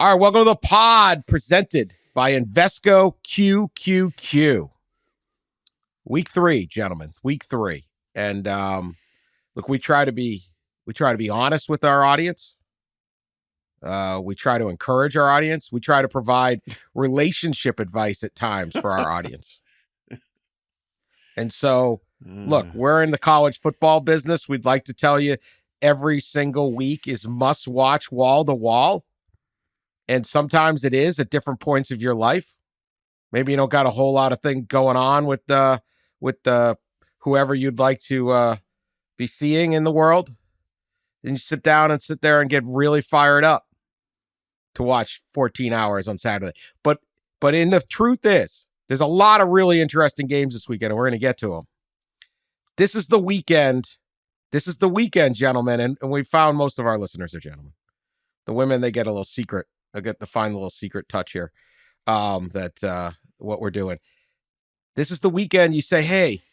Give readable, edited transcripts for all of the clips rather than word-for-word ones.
All right, welcome to the pod presented by Invesco QQQ. Week 3, gentlemen. Week 3. And look, we try to be honest with our audience. We try to encourage our audience. We try to provide relationship advice at times for our audience. And so, look, we're in the college football business. We'd like to tell you every single week is must watch wall to wall. And sometimes it is at different points of your life. Maybe you don't got a whole lot of things going on with whoever you'd like to be seeing in the world. Then you sit there and get really fired up to watch 14 hours on Saturday. But in the truth is, there's a lot of really interesting games this weekend, and we're going to get to them. This is the weekend. This is the weekend, gentlemen, and we found most of our listeners are gentlemen. The women, they get a little secret. I get to find a little secret touch here. That what we're doing. This is the weekend you say, hey,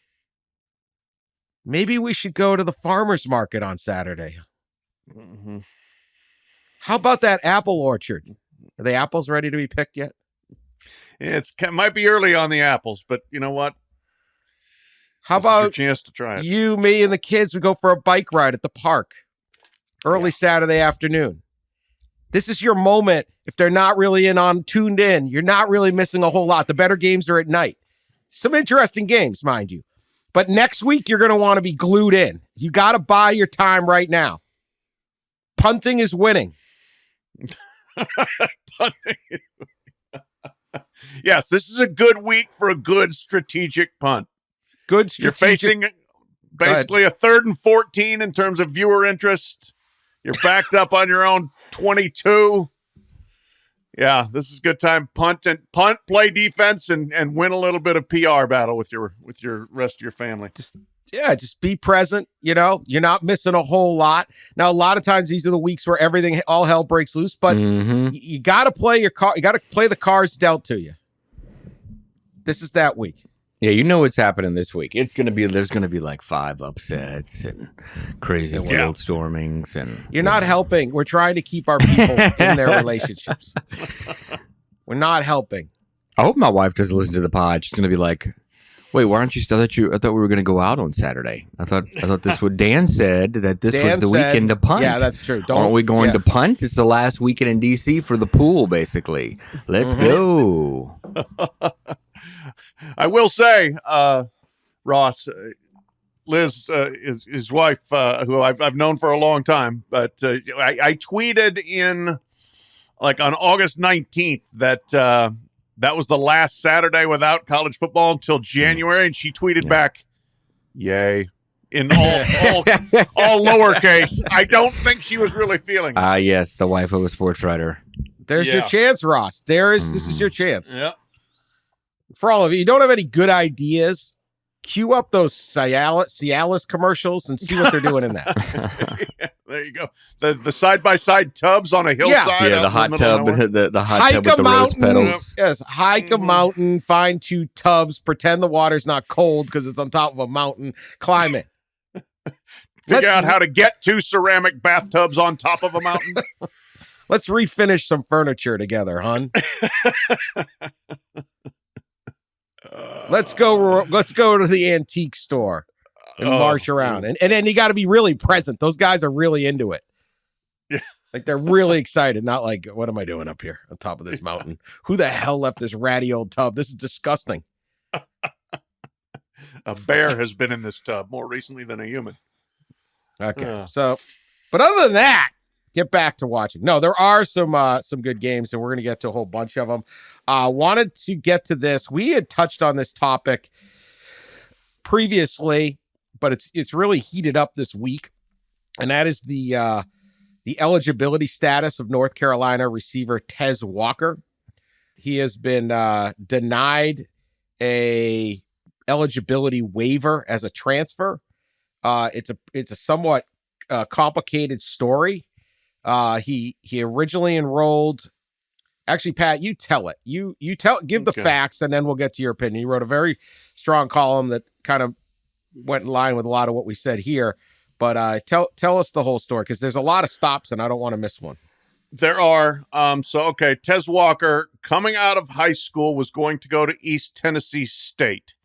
maybe we should go to the farmer's market on Saturday. Mm-hmm. How about that apple orchard? Are the apples ready to be picked yet? It might be early on the apples, but you know what? How about your chance to try it? You, me, and the kids, we go for a bike ride at the park early Saturday afternoon. This is your moment. If they're not really tuned in, you're not really missing a whole lot. The better games are at night. Some interesting games, mind you. But next week, you're going to want to be glued in. You got to buy your time right now. Punting is winning. Yes, this is a good week for a good strategic punt. Good strategic. You're facing basically a 3rd and 14 in terms of viewer interest. You're backed up on your own 22. Yeah, this is a good time. Punt, play defense, and win a little bit of PR battle with your rest of your family. Just be present. You know, you're not missing a whole lot. Now, a lot of times these are the weeks where all hell breaks loose, but you got to play your car. You got to play the cards dealt to you. This is that week. Yeah, you know what's happening this week. There's going to be like 5 upsets and crazy field stormings, and you're not helping. We're trying to keep our people in their relationships. We're not helping. I hope my wife doesn't listen to the pod. She's going to be like, "Wait, why aren't you still I thought we were going to go out on Saturday. I thought this what Dan said that this was the weekend to punt. Yeah, that's true. Aren't we going to punt? It's the last weekend in DC for the pool, basically. Let's go." I will say, Ross, Liz is his wife, who I've known for a long time, but I tweeted on August 19th that that was the last Saturday without college football until January, and she tweeted back, "Yay!" in all lowercase. I don't think she was really feeling it. Yes, the wife of a sports writer. There's your chance, Ross. This is your chance. Yeah. For all of you don't have any good ideas, cue up those Cialis commercials and see what they're doing in that. Yeah, there you go. The side-by-side tubs on a hillside. Yeah, the hot tub, the hot tub with the rose petals. Yes, hike a mountain, find 2 tubs, pretend the water's not cold because it's on top of a mountain, climb it. Figure out how to get 2 ceramic bathtubs on top of a mountain. Let's refinish some furniture together, hon. Let's go to the antique store and march around. And then you got to be really present. Those guys are really into it. Yeah. Like they're really excited. Not like, what am I doing up here on top of this mountain? Who the hell left this ratty old tub? This is disgusting. A bear has been in this tub more recently than a human. Okay. But other than that, get back to watching. No, there are some good games, and we're going to get to a whole bunch of them. Wanted to get to this. We had touched on this topic previously, but it's really heated up this week, and that is the eligibility status of North Carolina receiver Tez Walker. He has been denied a eligibility waiver as a transfer. It's a somewhat complicated story. He originally enrolled. Actually, Pat, you tell it. Give the facts, and then we'll get to your opinion. You wrote a very strong column that kind of went in line with a lot of what we said here. But tell us the whole story, because there's a lot of stops, and I don't want to miss one. There are. Okay, Tez Walker, coming out of high school, was going to go to East Tennessee State.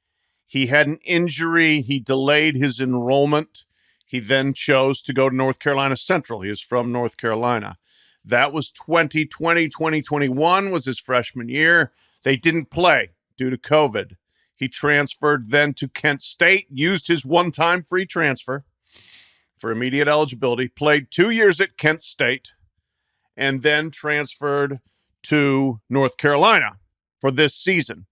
He had an injury. He delayed his enrollment. He then chose to go to North Carolina Central. He is from North Carolina. That was 2020. 2021 was his freshman year. They didn't play due to COVID. He transferred then to Kent State, used his one-time free transfer for immediate eligibility, played 2 years at Kent State, and then transferred to North Carolina for this season.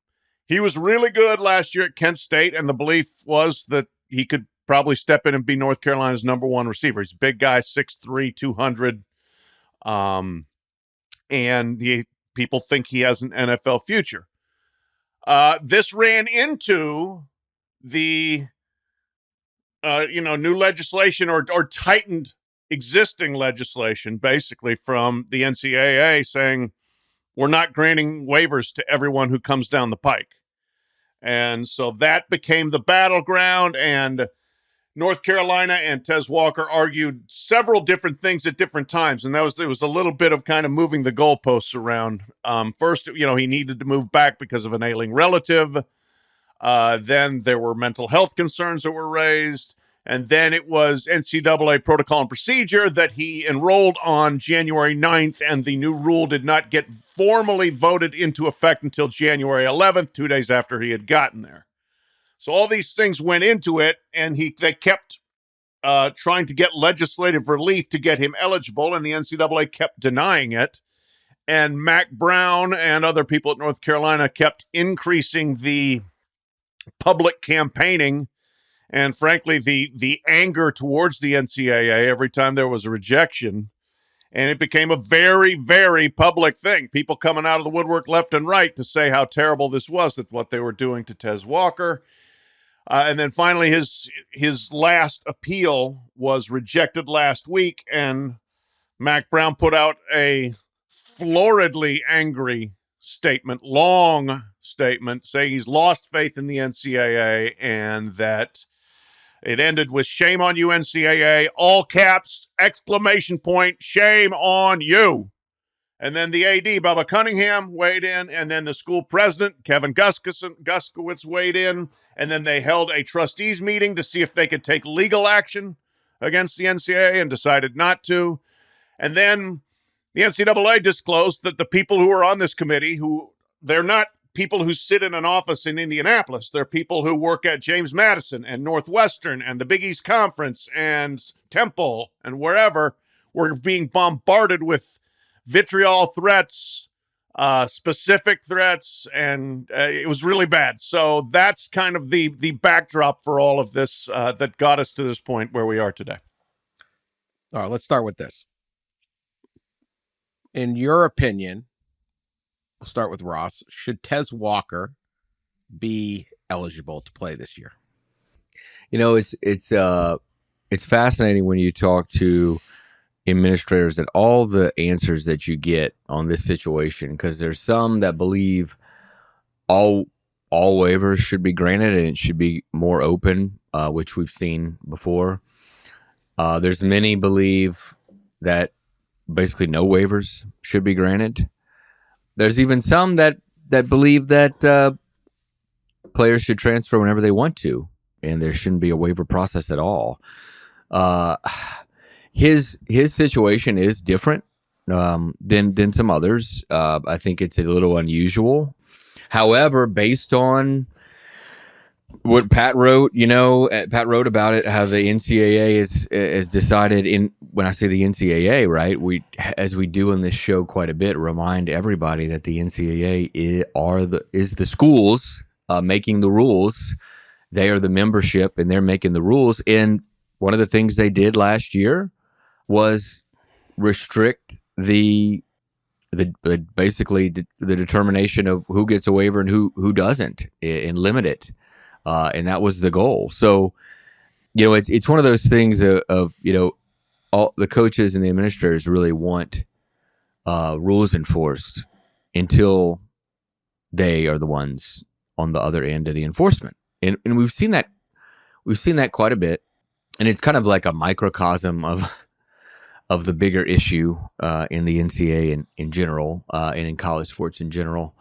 He was really good last year at Kent State, and the belief was that he could probably step in and be North Carolina's number one receiver. He's a big guy, 6'3", 200. And people think he has an NFL future. This ran into the, new legislation or tightened existing legislation, basically from the NCAA saying we're not granting waivers to everyone who comes down the pike. And so that became the battleground, and North Carolina and Tez Walker argued several different things at different times, and it was a little bit of kind of moving the goalposts around. First, he needed to move back because of an ailing relative. Then there were mental health concerns that were raised, and then it was NCAA protocol and procedure that he enrolled on January 9th, and the new rule did not get formally voted into effect until January 11th, 2 days after he had gotten there. So all these things went into it, and they kept trying to get legislative relief to get him eligible, and the NCAA kept denying it. And Mack Brown and other people at North Carolina kept increasing the public campaigning and, frankly, the anger towards the NCAA every time there was a rejection. And it became a very, very public thing. People coming out of the woodwork left and right to say how terrible this was, that what they were doing to Tez Walker. And then finally, his last appeal was rejected last week, and Mack Brown put out a floridly angry statement, long statement, saying he's lost faith in the NCAA and that it ended with "shame on you, NCAA," all caps, exclamation point, shame on you. And then the AD, Bubba Cunningham, weighed in, and then the school president, Kevin Guskowitz, weighed in, and then they held a trustees meeting to see if they could take legal action against the NCAA and decided not to. And then the NCAA disclosed that the people who are on this committee, they're not people who sit in an office in Indianapolis. They're people who work at James Madison and Northwestern and the Big East Conference and Temple and wherever, were being bombarded with vitriol threats, specific threats, and it was really bad. So that's kind of the backdrop for all of this that got us to this point where we are today. All right, let's start with this. In your opinion, we'll start with Ross, should Tez Walker be eligible to play this year? It's fascinating when you talk to administrators and all the answers that you get on this situation, because there's some that believe all waivers should be granted and it should be more open, which we've seen before. There's many believe that basically no waivers should be granted. There's even some that believe that players should transfer whenever they want to, and there shouldn't be a waiver process at all. His situation is different than some others. I think it's a little unusual. However, based on what Pat wrote, Pat wrote about it, how the NCAA is decided when I say the NCAA, right? As we do in this show quite a bit, remind everybody that the NCAA is the schools making the rules. They are the membership and they're making the rules. And one of the things they did last year was restrict basically the determination of who gets a waiver and who doesn't, and limit it. And that was the goal. So, it's one of those things of all the coaches and the administrators really want rules enforced until they are the ones on the other end of the enforcement. And we've seen that quite a bit. And it's kind of like a microcosm of the bigger issue in the NCAA in general, and in college sports in general.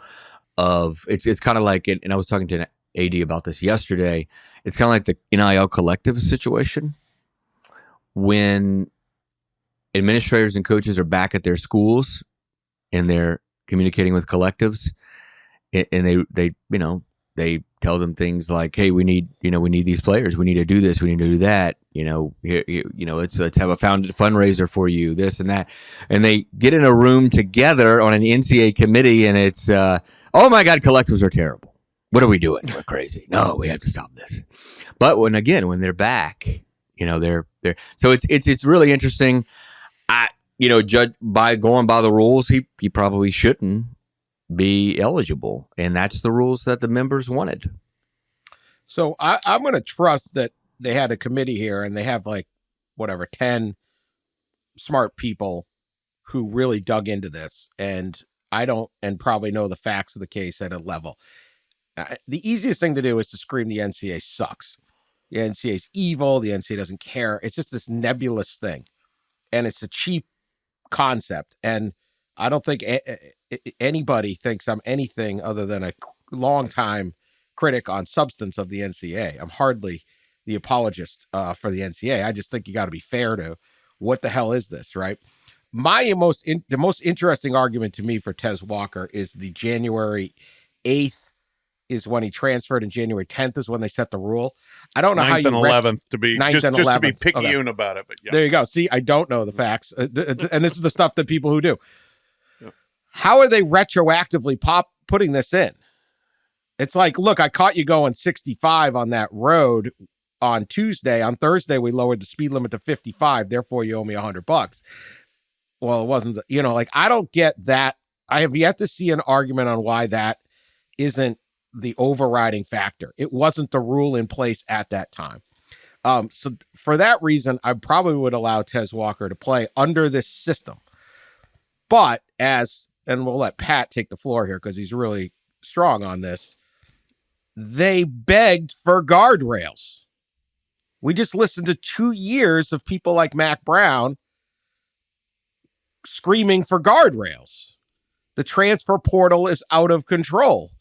It's kind of like, and I was talking to an AD about this yesterday. It's kind of like the NIL collective situation when administrators and coaches are back at their schools and they're communicating with collectives, and they tell them things like, "Hey, we need these players. We need to do this. We need to do that. Let's have a fundraiser for you. This and that." And they get in a room together on an NCAA committee, and it's, "Oh my God, collectives are terrible. What are we doing? We're crazy. No, we have to stop this." But when they're back, they're so it's really interesting. Judge by going by the rules, he probably shouldn't be eligible, and that's the rules that the members wanted. So I'm going to trust that they had a committee here, and they have 10 smart people who really dug into this, and probably know the facts of the case at a level. The easiest thing to do is to scream the NCAA sucks. The NCAA is evil. The NCAA doesn't care. It's just this nebulous thing, and it's a cheap concept. And I don't think anybody thinks I'm anything other than a longtime critic on substance of the NCAA. I'm hardly the apologist for the NCAA. I just think you got to be fair to what the hell is this, right? The most interesting argument to me for Tez Walker is the January 8th is when he transferred, and January 10th is when they set the rule. I don't know 9th how you and 11th to be 9th just and to 11th. be picayune about it. But yeah, there you go. See, I don't know the facts, and this is the stuff that people who do. Yep. How are they retroactively putting this in? It's like, look, I caught you going 65 on that road on Tuesday. On Thursday, we lowered the speed limit to 55. Therefore, you owe me $100. Well, it wasn't, I don't get that. I have yet to see an argument on why that isn't the overriding factor. It wasn't the rule in place at that time. So for that reason, I probably would allow Tez Walker to play under this system. But and we'll let Pat take the floor here because he's really strong on this, they begged for guardrails. We just listened to 2 years of people like Mack Brown screaming for guardrails. The transfer portal is out of control.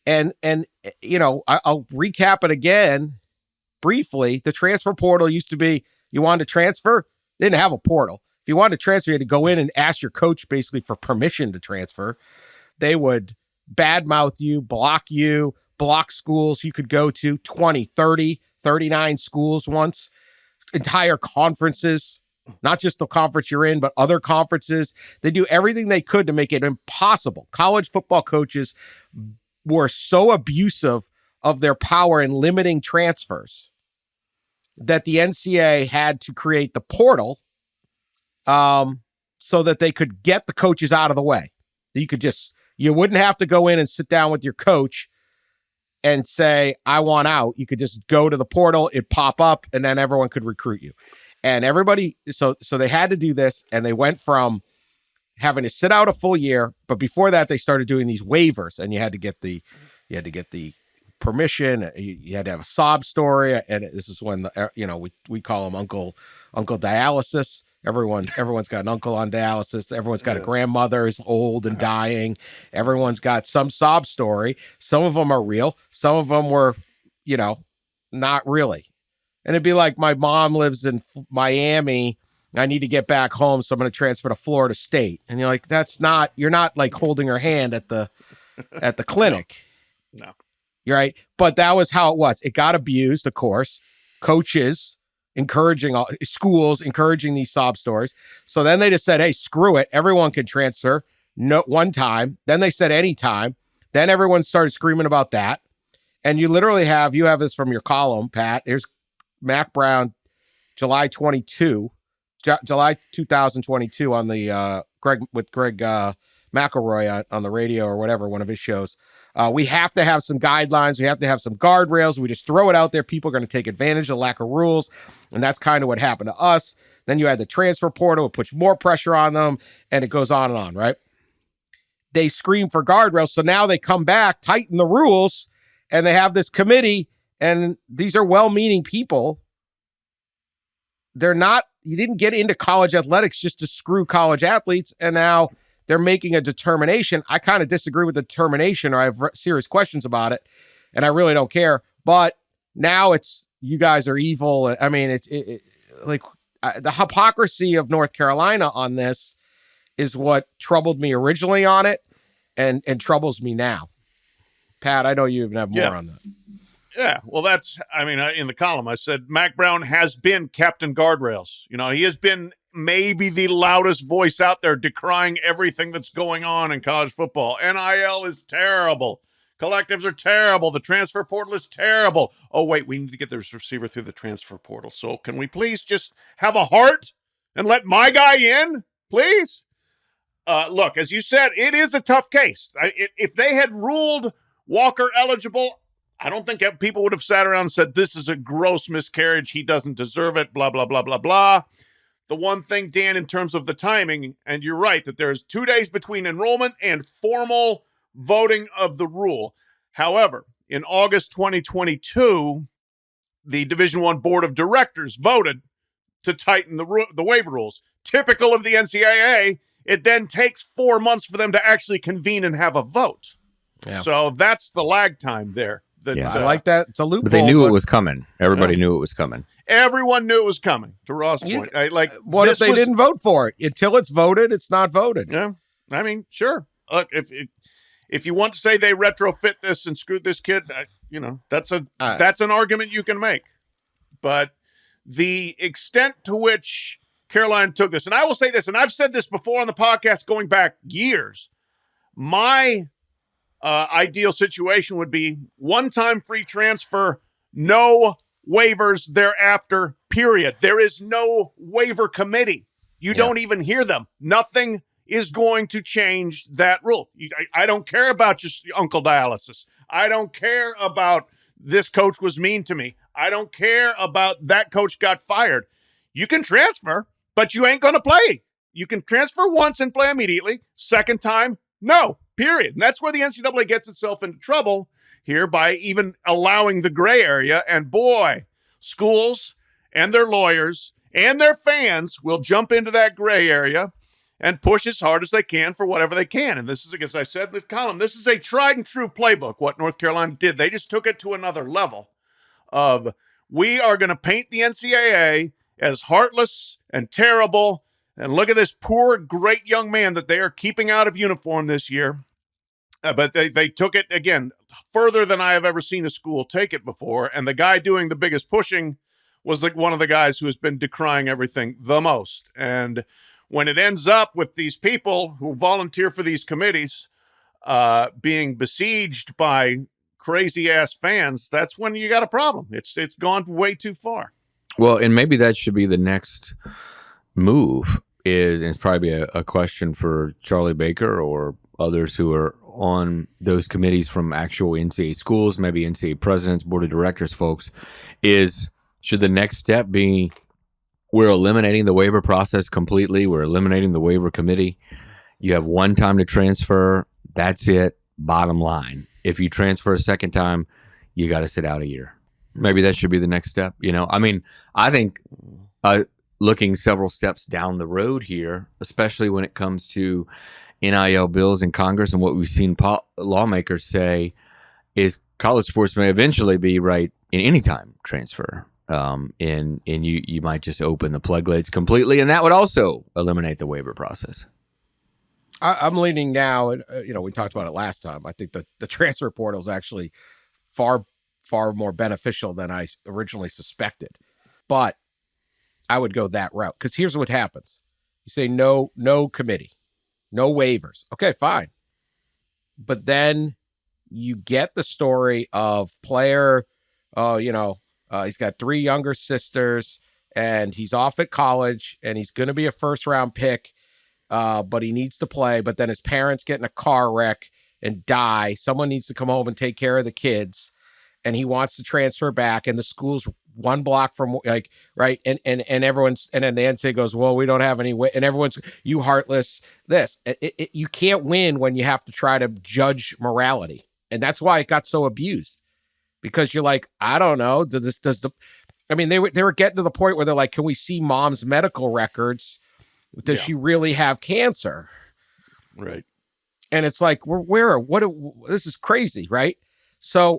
And I'll recap it again briefly. The transfer portal used to be, you wanted to transfer, they didn't have a portal. If you wanted to transfer, you had to go in and ask your coach basically for permission to transfer. They would badmouth you, block schools you could go to, 20, 30, 39 schools once, entire conferences, not just the conference you're in, but other conferences. They do everything they could to make it impossible. College football coaches were so abusive of their power in limiting transfers that the NCAA had to create the portal so that they could get the coaches out of the way. You wouldn't have to go in and sit down with your coach and say, I want out. You could just go to the portal, it'd pop up, and then everyone could recruit you. And everybody, so they had to do this, and they went from having to sit out a full year, but before that, they started doing these waivers, and you had to get the permission. You had to have a sob story, and this is when we call them Uncle Dialysis. Everyone's got an uncle on dialysis. Everyone's got a grandmother who's old and dying. Everyone's got some sob story. Some of them are real. Some of them were, not really. And it'd be like, my mom lives in Miami. I need to get back home, so I'm going to transfer to Florida State. And you're like, you're not like holding her hand at the clinic. No. You're right. But that was how it was. It got abused, of course. Coaches schools encouraging these sob stories. So then they just said, hey, screw it. Everyone can transfer one time. Then they said anytime. Then everyone started screaming about that. And you literally have this from your column, Pat. Here's Mack Brown, July 2022 on the Greg McElroy on the radio or whatever, one of his shows. We have to have some guidelines. We have to have some guardrails. We just throw it out there. People are going to take advantage of the lack of rules. And that's kind of what happened to us. Then you had the transfer portal. It puts more pressure on them. And it goes on, right? They scream for guardrails. So now they come back, tighten the rules, and they have this committee. And these are well-meaning people you didn't get into college athletics just to screw college athletes, and now they're making a determination. I kind of disagree with the determination, or I have serious questions about it, and I really don't care. But now it's, you guys are evil. I mean, the hypocrisy of North Carolina on this is what troubled me originally on it, and troubles me now. Pat, I know you even have more on that. Yeah, well, in the column, I said Mack Brown has been Captain Guardrails. He has been maybe the loudest voice out there decrying everything that's going on in college football. NIL is terrible. Collectives are terrible. The transfer portal is terrible. Oh, wait, we need to get this receiver through the transfer portal. So can we please just have a heart and let my guy in, please? Look, as you said, it is a tough case. If they had ruled Walker eligible, I don't think people would have sat around and said, this is a gross miscarriage. He doesn't deserve it, blah, blah, blah, blah, blah. The one thing, Dan, in terms of the timing, and you're right, that there's 2 days between enrollment and formal voting of the rule. However, in August 2022, the Division I Board of Directors voted to tighten the waiver rules. Typical of the NCAA, it then takes 4 months for them to actually convene and have a vote. Yeah. So that's the lag time there. I like that. It's a loophole. But they knew it was coming. Everybody knew it was coming. Everyone knew it was coming, to Ross' point. What if they didn't vote for it? Until it's voted, it's not voted. Yeah. I mean, sure. Look, if you want to say they retrofit this and screwed this kid, that's an argument you can make. But the extent to which Carolina took this, and I will say this, and I've said this before on the podcast going back years, my ideal situation would be one-time free transfer, no waivers thereafter, period. There is no waiver committee. You don't even hear them. Nothing is going to change that rule. I don't care about just Uncle Dialysis. I don't care about this coach was mean to me. I don't care about that coach got fired. You can transfer, but you ain't going to play. You can transfer once and play immediately. Second time, no. Period. And that's where the NCAA gets itself into trouble here by even allowing the gray area. And boy, schools and their lawyers and their fans will jump into that gray area and push as hard as they can for whatever they can. And this is, as I said in the column, this is a tried and true playbook, what North Carolina did. They just took it to another level of, we are going to paint the NCAA as heartless and terrible. And look at this poor, great young man that they are keeping out of uniform this year. But they took it, again, further than I have ever seen a school take it before. And the guy doing the biggest pushing was one of the guys who has been decrying everything the most. And when it ends up with these people who volunteer for these committees being besieged by crazy-ass fans, that's when you got a problem. It's gone way too far. Well, and maybe that should be the next move, and it's probably a question for Charlie Baker or others who are on those committees from actual NCAA schools, maybe NCAA presidents, board of directors folks, should the next step be we're eliminating the waiver process completely, we're eliminating the waiver committee, you have one time to transfer, that's it, bottom line. If you transfer a second time, you got to sit out a year. Maybe that should be the next step. I mean, I think looking several steps down the road here, especially when it comes to NIL bills in Congress, and what we've seen lawmakers say is college sports may eventually be right in any time transfer. And you might just open the floodgates completely, and that would also eliminate the waiver process. I'm leaning now, and we talked about it last time. I think the transfer portal is actually far more beneficial than I originally suspected, but I would go that route, because here's what happens: you say no committee, no waivers. Okay, fine, but then you get the story of player. He's got 3 younger sisters, and he's off at college, and he's going to be a first-round pick, but he needs to play. But then his parents get in a car wreck and die. Someone needs to come home and take care of the kids, and he wants to transfer back, and the school's 1 block from right, and everyone's, and then the NCAA goes, well, we don't have any way, and everyone's, you heartless. You can't win when you have to try to judge morality, and that's why it got so abused. Because you're like, I don't know, I mean, they were getting to the point where they're like, can we see mom's medical records? Does she really have cancer? Right. And it's like, this is crazy, right? So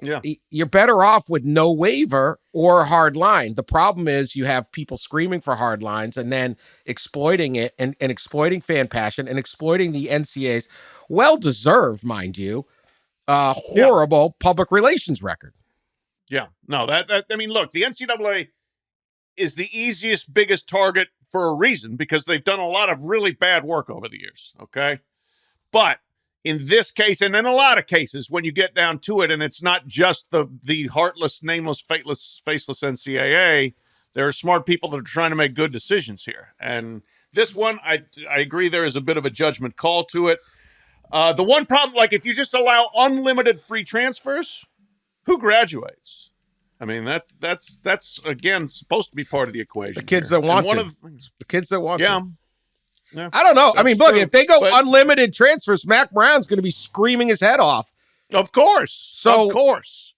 you're better off with no waiver or a hard line. The problem is you have people screaming for hard lines and then exploiting it and exploiting fan passion and exploiting the NCAA's well-deserved, mind you, horrible public relations record. Yeah. No, I mean, look, the NCAA is the easiest, biggest target for a reason, because they've done a lot of really bad work over the years. Okay. But in this case, and in a lot of cases, when you get down to it, and it's not just the heartless, nameless, faceless NCAA, there are smart people that are trying to make good decisions here. And this one, I agree, there is a bit of a judgment call to it. The one problem, like if you just allow unlimited free transfers, who graduates? I mean, that's again supposed to be part of the equation. The kids that want to. The kids that want to. Yeah. I don't know. I mean, look, true, if they go unlimited transfers, Mack Brown's going to be screaming his head off. Of course. So, of course.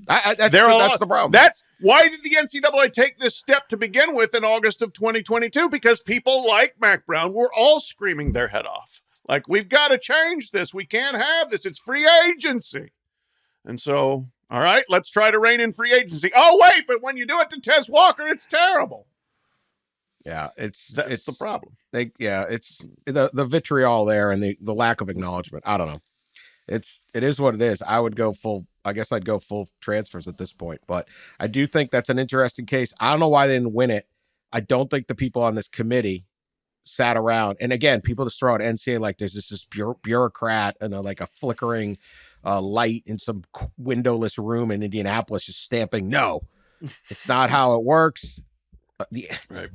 That's the problem. That's why did the NCAA take this step to begin with in August of 2022? Because people like Mack Brown were all screaming their head off. Like, we've got to change this. We can't have this. It's free agency. And so, all right, let's try to rein in free agency. Oh, wait, but when you do it to Tez Walker, it's terrible. Yeah, it's the problem. It's the vitriol there and the lack of acknowledgement. I don't know. It is what it is. I guess I'd go full transfers at this point, but I do think that's an interesting case. I don't know why they didn't win it. I don't think the people on this committee sat around. And again, people just throw out NCAA like there's this bureaucrat and like a flickering light in some windowless room in Indianapolis just stamping. No, it's not how it works.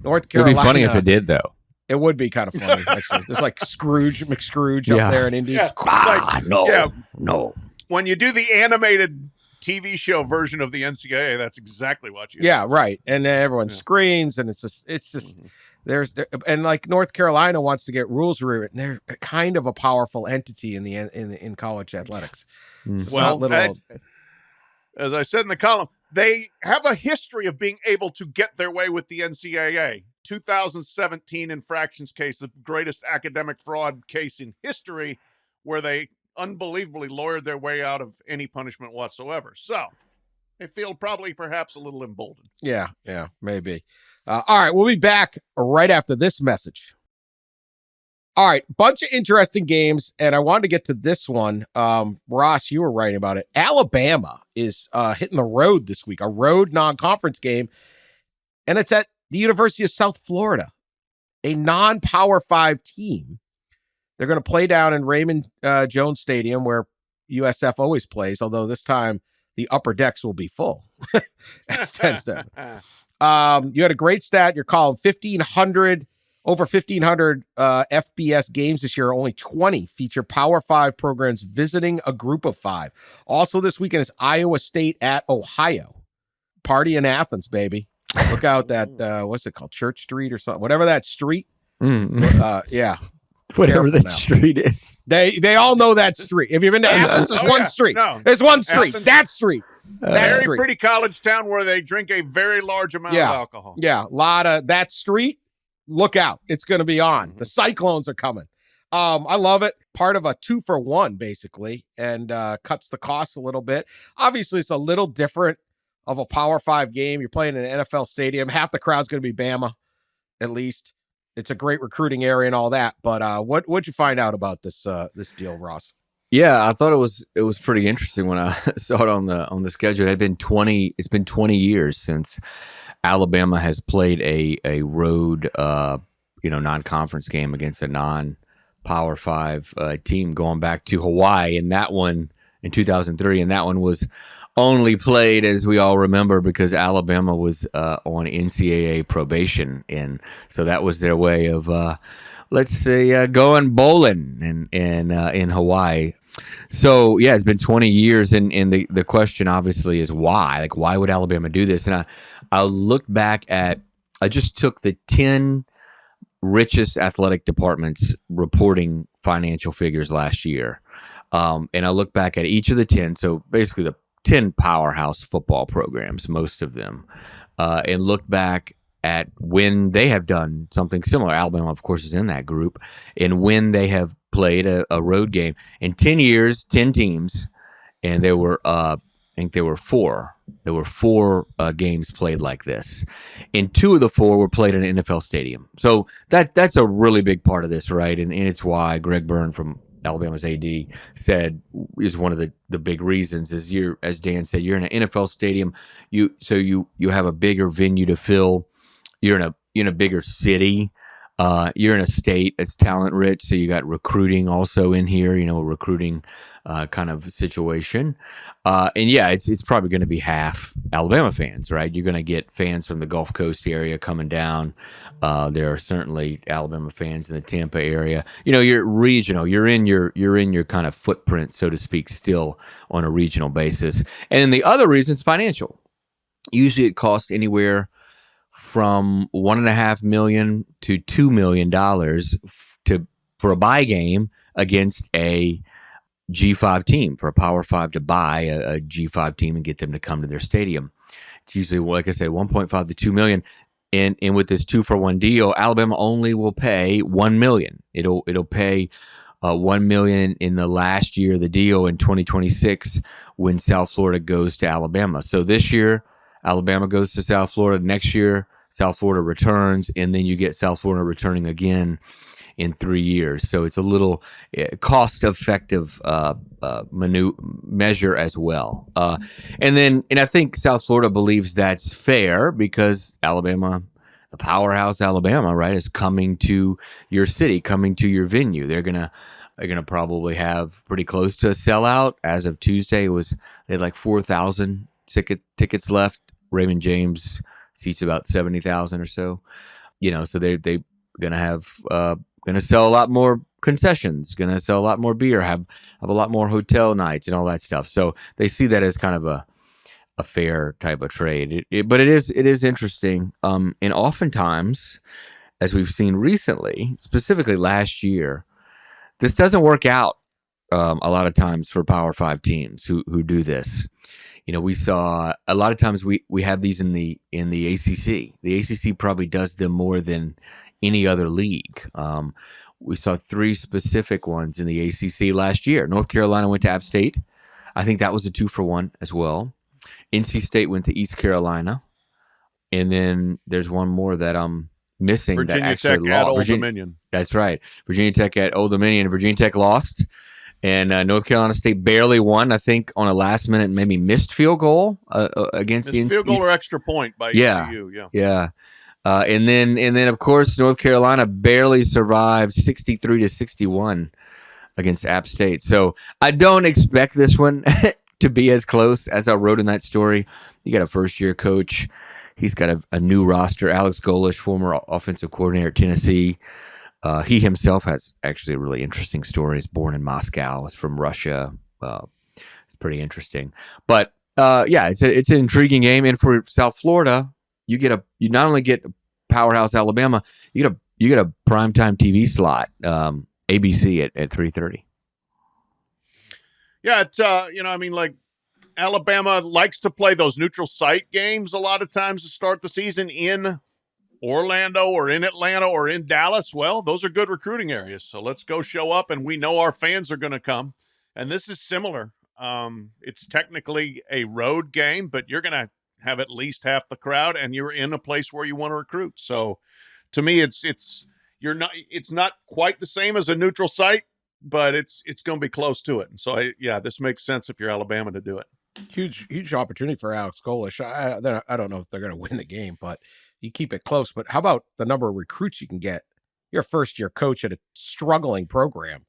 North Carolina. It would be funny if it did, though. It would be kind of funny, actually. There's like McScrooge up there in Indy. Yeah. No. When you do the animated TV show version of the NCAA, that's exactly what you. Yeah, right. And then everyone screams, and it's just and like North Carolina wants to get rules rewritten. They're kind of a powerful entity in college athletics. Well, as I said in the column, they have a history of being able to get their way with the NCAA. 2017 infractions case, the greatest academic fraud case in history, where they unbelievably lawyered their way out of any punishment whatsoever. So they feel perhaps a little emboldened. Yeah, maybe. All right, we'll be back right after this message. All right, bunch of interesting games, and I wanted to get to this one. Ross, you were writing about it. Alabama is hitting the road this week, a road non-conference game, and it's at the University of South Florida, a non-Power 5 team. They're going to play down in Raymond Jones Stadium, where USF always plays, although this time the upper decks will be full. That's 10-7. You had a great stat. You're calling over 1,500 FBS games this year. Only 20 feature Power 5 programs visiting a group of 5. Also this weekend is Iowa State at Ohio. Party in Athens, baby. Look out that, what's it called? Church Street or something. Whatever that street. Yeah. Whatever that street is. They all know that street. If you've been to Athens, there's one street. No. There's one street. Athens, that street. Very pretty college town where they drink a very large amount of alcohol. Yeah. A lot of that street. Look out. It's going to be on. The Cyclones are coming. I love it. Part of a 2-for-1, basically, and cuts the cost a little bit. Obviously, it's a little different of a Power 5 game. You're playing in an NFL stadium. Half the crowd's going to be Bama, at least. It's a great recruiting area and all that. But what'd you find out about this deal, Ross? Yeah, I thought it was pretty interesting when I saw it on the schedule. It's been 20 years since Alabama has played a road non-conference game against a non-Power 5 team, going back to Hawaii, and that one in 2003, and that one was only played, as we all remember, because Alabama was on NCAA probation, and so that was their way of let's say going bowling in Hawaii. So yeah, it's been 20 years, and the question obviously is why? Like, why would Alabama do this? And I looked back at, I just took the 10 richest athletic departments reporting financial figures last year, and I looked back at each of the 10. So basically, the 10 powerhouse football programs, most of them, and looked back at when they have done something similar. Alabama, of course, is in that group, and when they have played a road game in 10 years, 10 teams, and there were, I think there were four. There were four games played like this, and 2 of the 4 were played in an NFL stadium. So that's a really big part of this, right? And it's why Greg Byrne from Alabama's AD said is one of the big reasons is as Dan said, you're in an NFL stadium. You have a bigger venue to fill. You're in a bigger city. You're in a state that's talent rich, so you got recruiting also in here. A recruiting kind of situation. And yeah, it's probably going to be half Alabama fans, right? You're going to get fans from the Gulf Coast area coming down. There are certainly Alabama fans in the Tampa area. You're regional. You're in your kind of footprint, so to speak, still on a regional basis. And then the other reason is financial. Usually, it costs anywhere from $1.5 million to $2 million for a buy game against a G5 team, for a Power 5 to buy a G5 team and get them to come to their stadium. It's usually, like I said, 1.5 to $2 million. And with this 2-for-1 deal, Alabama only will pay $1 million. It'll pay $1 million in the last year of the deal in 2026 when South Florida goes to Alabama. So this year, Alabama goes to South Florida. Next year, South Florida returns, and then you get South Florida returning again in 3 years. So it's a little cost-effective measure as well. And I think South Florida believes that's fair because Alabama, the powerhouse Alabama, right, is coming to your city, coming to your venue. They're gonna probably have pretty close to a sellout. As of Tuesday, they had like 4,000 tickets left. Raymond James seats about 70,000 or so. So they're gonna sell a lot more concessions, gonna sell a lot more beer, have a lot more hotel nights and all that stuff. So they see that as kind of a fair type of trade. But it is interesting. And oftentimes, as we've seen recently, specifically last year, this doesn't work out a lot of times for Power 5 teams who do this. We saw a lot of times we have these in the ACC. The ACC probably does them more than any other league. We saw 3 specific ones in the ACC last year. North Carolina went to App State. I think that was a 2-for-1 as well. NC State went to East Carolina. And then there's one more that I'm missing. Virginia Tech at Old Dominion. That's right. Virginia Tech at Old Dominion. Virginia Tech lost. And North Carolina State barely won, I think, on a last-minute, maybe missed field goal against the field goal or extra point by ECU. Yeah. And then of course North Carolina barely survived 63-61 against App State. So I don't expect this one to be as close as I wrote in that story. You got a first-year coach. He's got a new roster. Alex Golesh, former offensive coordinator at Tennessee. He himself has actually a really interesting story. He's born in Moscow. He's from Russia. It's pretty interesting. But it's an intriguing game. And for South Florida, you not only get powerhouse Alabama, you get a primetime TV slot, ABC at 3:30. Yeah, it's like Alabama likes to play those neutral site games a lot of times to start the season in Orlando or in Atlanta or in Dallas. Well, those are good recruiting areas. So let's go show up, and we know our fans are going to come. And this is similar. It's technically a road game, but you're going to have at least half the crowd, and you're in a place where you want to recruit. So to me, it's not quite the same as a neutral site, but it's going to be close to it. And so this makes sense if you're Alabama to do it. Huge opportunity for Alex Golesh. I don't know if they're going to win the game, but you keep it close. But how about the number of recruits you can get? You're a first-year coach at a struggling program.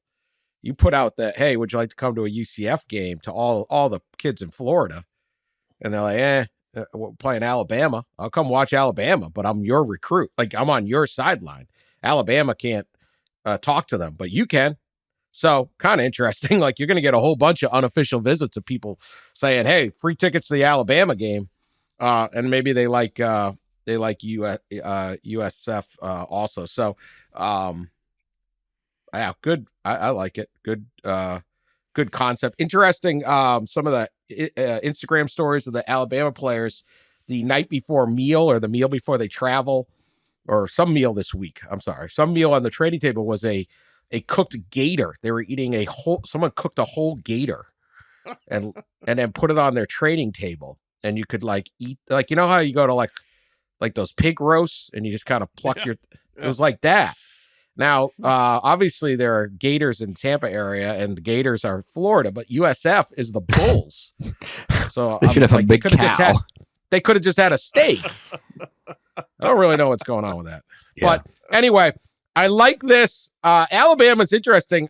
You put out that, hey, would you like to come to a UCF game to all the kids in Florida? And they're like, we're playing Alabama. I'll come watch Alabama, but I'm your recruit. Like, I'm on your sideline. Alabama can't talk to them, but you can. So kind of interesting. Like, you're going to get a whole bunch of unofficial visits of people saying, hey, free tickets to the Alabama game. And maybe they like USF also. So, good. I like it. Good concept. Interesting. Some of the Instagram stories of the Alabama players the night before meal or the meal before they travel, or some meal this week. I'm sorry. Some meal on the trading table was a cooked gator. They were eating someone cooked a whole gator and then put it on their trading table. And you could like eat, like, you know how you go to like those pig roasts and you just kind of pluck it was like that. Now, obviously there are gators in Tampa area and the gators are Florida, but USF is the bulls. So they should have a big cow. They could have just had a steak. I don't really know what's going on with that. Yeah. But anyway, I like this. Alabama's interesting.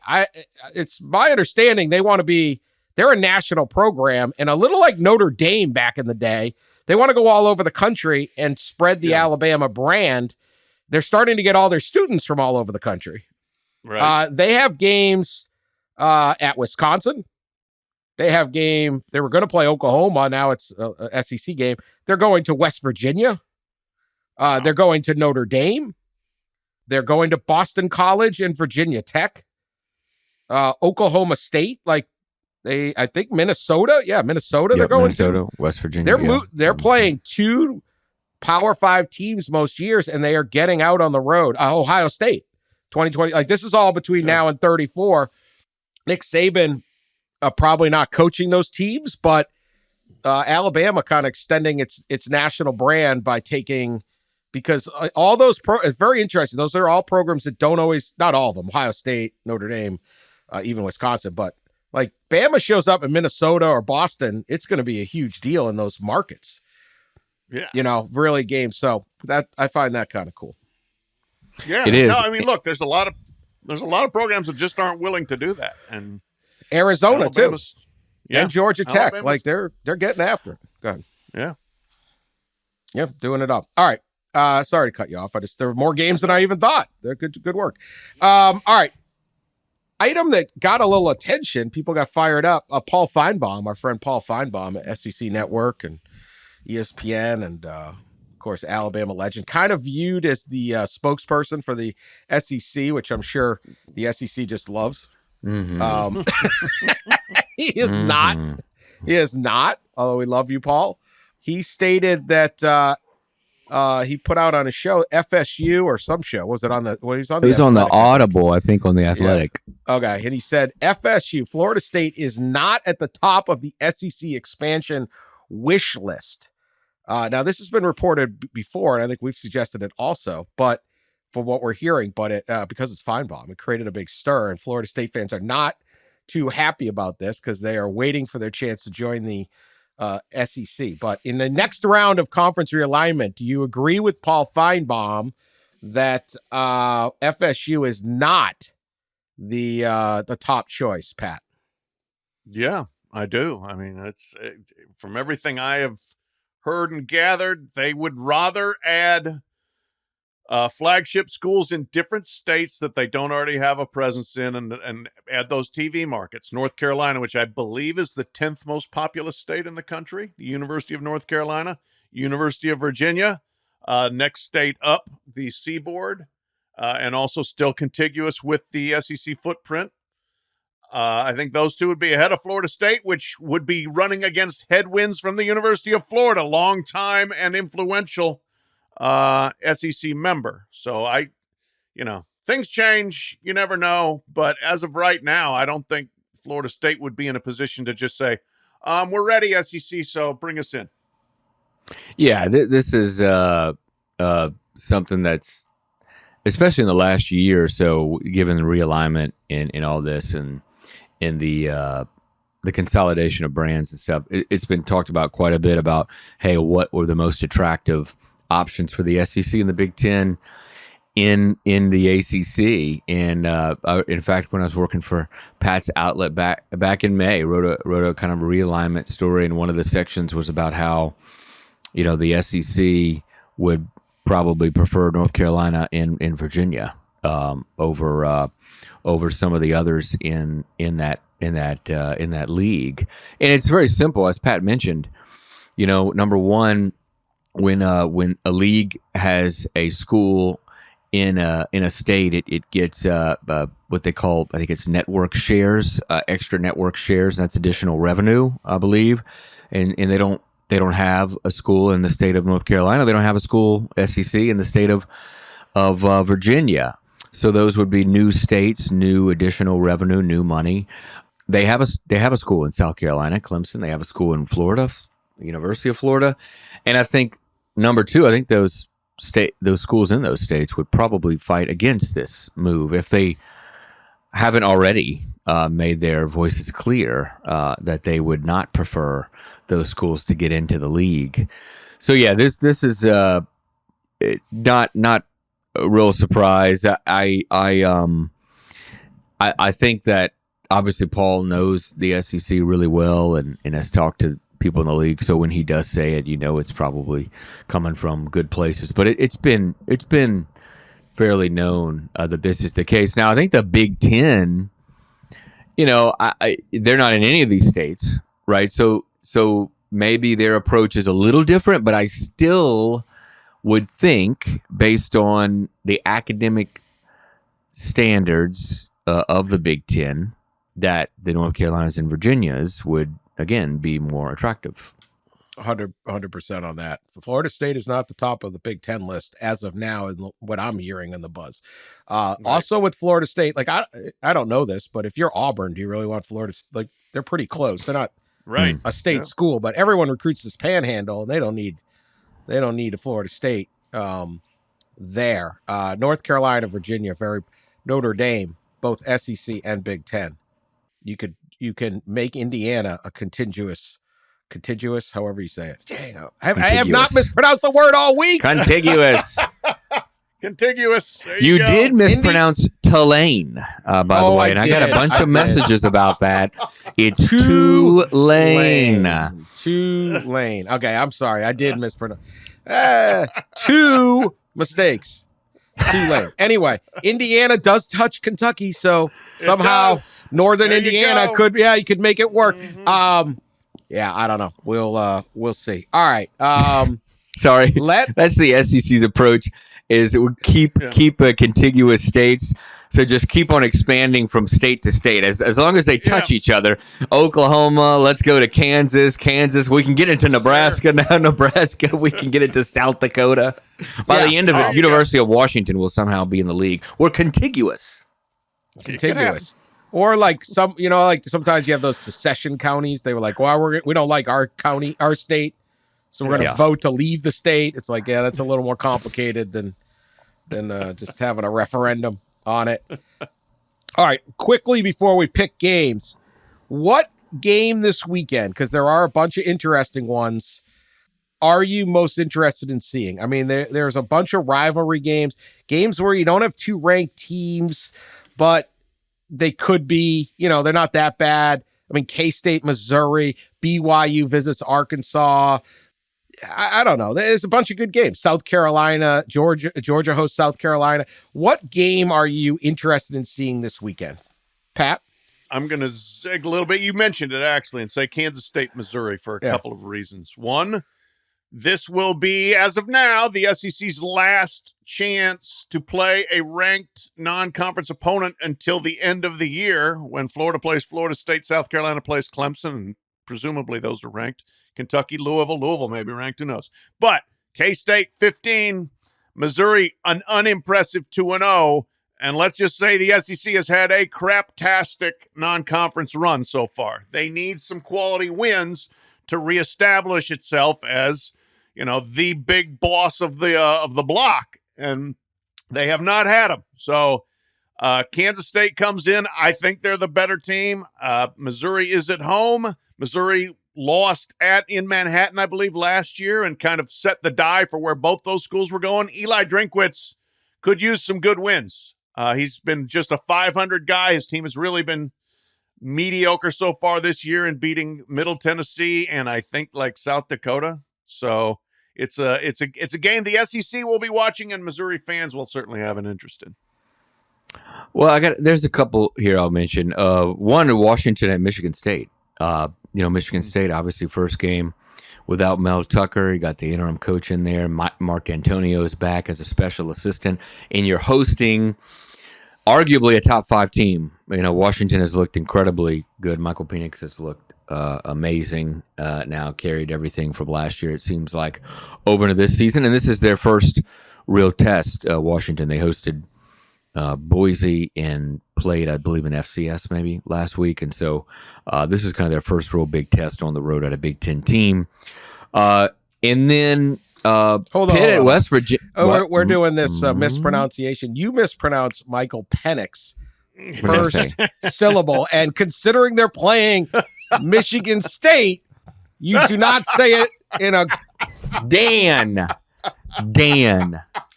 It's my understanding they're a national program, and a little like Notre Dame back in the day. They want to go all over the country and spread the Alabama brand. They're starting to get all their students from all over the country. Right. They have games at Wisconsin. They were going to play Oklahoma. Now it's a SEC game. They're going to West Virginia. They're going to Notre Dame. They're going to Boston College and Virginia Tech. Oklahoma State, I think Minnesota. Yeah, Minnesota. They're going Minnesota, to West Virginia. They're playing 2 Power 5 teams most years, and they are getting out on the road. Ohio State, 2020. This is all between now and 34. Nick Saban probably not coaching those teams, but Alabama kind of extending its national brand by taking, because all those it's very interesting. Those are all programs that don't always, not all of them, Ohio State, Notre Dame, even Wisconsin, but like Bama shows up in Minnesota or Boston, it's going to be a huge deal in those markets. Yeah. Really games. So that I find that kind of cool. Yeah. It is. No, I mean, look, there's a lot of programs that just aren't willing to do that. And Arizona Alabama's, too. Yeah. And Georgia Tech. They're getting after it. Go ahead. Yeah. Yep, doing it up. All right. Sorry to cut you off. There were more games than I even thought. They're good work. All right. Item that got a little attention, people got fired up. Paul Finebaum, our friend Paul Finebaum at SEC Network and ESPN, and of course Alabama legend, kind of viewed as the spokesperson for the SEC, which I'm sure the SEC just loves. Mm-hmm. He is not. He is not. Although we love you, Paul. He stated that he put out on a show, FSU or some show. Was it on the? Well, he was on. It was on the Audible, I think, on the Athletic. Yeah. Okay, and he said FSU, Florida State, is not at the top of the SEC expansion wish list. Now, this has been reported before, and I think we've suggested it also, but for what we're hearing, but it because it's Finebaum, it created a big stir, and Florida State fans are not too happy about this because they are waiting for their chance to join the SEC. But in the next round of conference realignment, do you agree with Paul Finebaum that FSU is not the top choice, Pat? Yeah, I do. I mean, it's from everything I have heard and gathered, they would rather add flagship schools in different states that they don't already have a presence in, and add those TV markets. North Carolina, which I believe is the 10th most populous state in the country, the University of North Carolina, University of Virginia, next state up the seaboard, and also still contiguous with the SEC footprint. I think those two would be ahead of Florida State, which would be running against headwinds from the University of Florida, long time and influential SEC member. So things change. You never know. But as of right now, I don't think Florida State would be in a position to just say, we're ready, SEC, so bring us in. Yeah, this is something that's, especially in the last year or so, given the realignment in all this and in the consolidation of brands and stuff, it's been talked about quite a bit about, hey, what were the most attractive options for the SEC and the Big Ten in the ACC. And in fact, when I was working for Pat's outlet back in May, wrote a kind of realignment story, and one of the sections was about how the SEC would probably prefer North Carolina and Virginia over some of the others in that league. And it's very simple, as Pat mentioned. Number one, when a league has a school in a state, it gets what they call, I think it's network shares, extra network shares. That's additional revenue, I believe, and they don't have a school in the state of North Carolina. They don't have a school SEC in the state of Virginia. So those would be new states, new additional revenue, new money. They have a school in South Carolina, Clemson. They have a school in Florida, University of Florida, and I think number two, I think those schools in those states would probably fight against this move if they haven't already made their voices clear that they would not prefer those schools to get into the league. So yeah, this is not a real surprise. I think that obviously Paul knows the SEC really well and has talked to people in the league. So when he does say it, it's probably coming from good places. But it's been fairly known that this is the case. Now I think the Big Ten, they're not in any of these states, right? So maybe their approach is a little different, but I still would think, based on the academic standards of the Big Ten, that the North Carolinas and Virginias would, again, be more attractive. 100% on that. Florida State is not the top of the Big Ten list as of now, and what I'm hearing in the buzz. Right. Also with Florida State, like I don't know this, but if you're Auburn, do you really want Florida? Like they're pretty close. They're not a state school, but everyone recruits this Panhandle, and they don't need a Florida State there. North Carolina, Virginia, Notre Dame, both SEC and Big Ten. You can make Indiana a contiguous, however you say it. Dang, I have not mispronounced the word all week. Contiguous. Contiguous. You did mispronounce Tulane, by the way, and I got a bunch of messages about that. It's Tulane. Tulane. Okay, I'm sorry. I did mispronounce. Two mistakes. Tulane. Anyway, Indiana does touch Kentucky, so somehow Northern Indiana you could make it work. Mm-hmm. Yeah, I don't know. We'll see. All right. Sorry. That's the SEC's approach. Is it would keep contiguous states. So just keep on expanding from state to state as long as they touch each other. Oklahoma, let's go to Kansas. We can get into Nebraska now. Nebraska, we can get into South Dakota. By the end of it, University of Washington will somehow be in the league. We're contiguous. Or like sometimes you have those secession counties. They were like, well, we don't like our county, our state, so we're going to vote to leave the state. It's like, that's a little more complicated than just having a referendum on it. All right, quickly before we pick games, what game this weekend, because there are a bunch of interesting ones, are you most interested in seeing? I mean, there's a bunch of rivalry games where you don't have two ranked teams, but they could be, they're not that bad. I mean, K-State, Missouri, BYU visits Arkansas. I don't know. There's a bunch of good games. South Carolina, Georgia hosts South Carolina. What game are you interested in seeing this weekend? Pat? I'm going to zig a little bit. You mentioned it, actually, and say Kansas State, Missouri for a couple of reasons. One, this will be, as of now, the SEC's last chance to play a ranked non-conference opponent until the end of the year when Florida plays Florida State, South Carolina plays Clemson, and presumably those are ranked. Kentucky, Louisville may be ranked, who knows. But K-State 15, Missouri an unimpressive 2-0, and let's just say the SEC has had a craptastic non-conference run so far. They need some quality wins to reestablish itself as, the big boss of the block, and they have not had them. So Kansas State comes in. I think they're the better team. Missouri is at home. Missouri lost in Manhattan, I believe, last year and kind of set the die for where both those schools were going. Eli Drinkwitz could use some good wins. He's been just a 500 guy. His team has really been mediocre so far this year in beating Middle Tennessee and I think like South Dakota. So it's a game the SEC will be watching and Missouri fans will certainly have an interest in. Well, there's a couple here I'll mention. One, Washington and Michigan State. Michigan State, obviously first game without Mel Tucker. You got the interim coach in there. Mark Antonio is back as a special assistant, and you're hosting arguably a top 5 team. Washington has looked incredibly good. Michael Penix has looked amazing. Now carried everything from last year, it seems like, over into this season, and this is their first real test. Washington, they hosted Boise and played, I believe, in FCS maybe last week, and so this is kind of their first real big test on the road at a Big Ten team. And then hold Pitt on. at West Virginia. We're doing this mispronunciation. You mispronounce Michael Penix first syllable, and considering they're playing Michigan State, you do not say it in a Dan.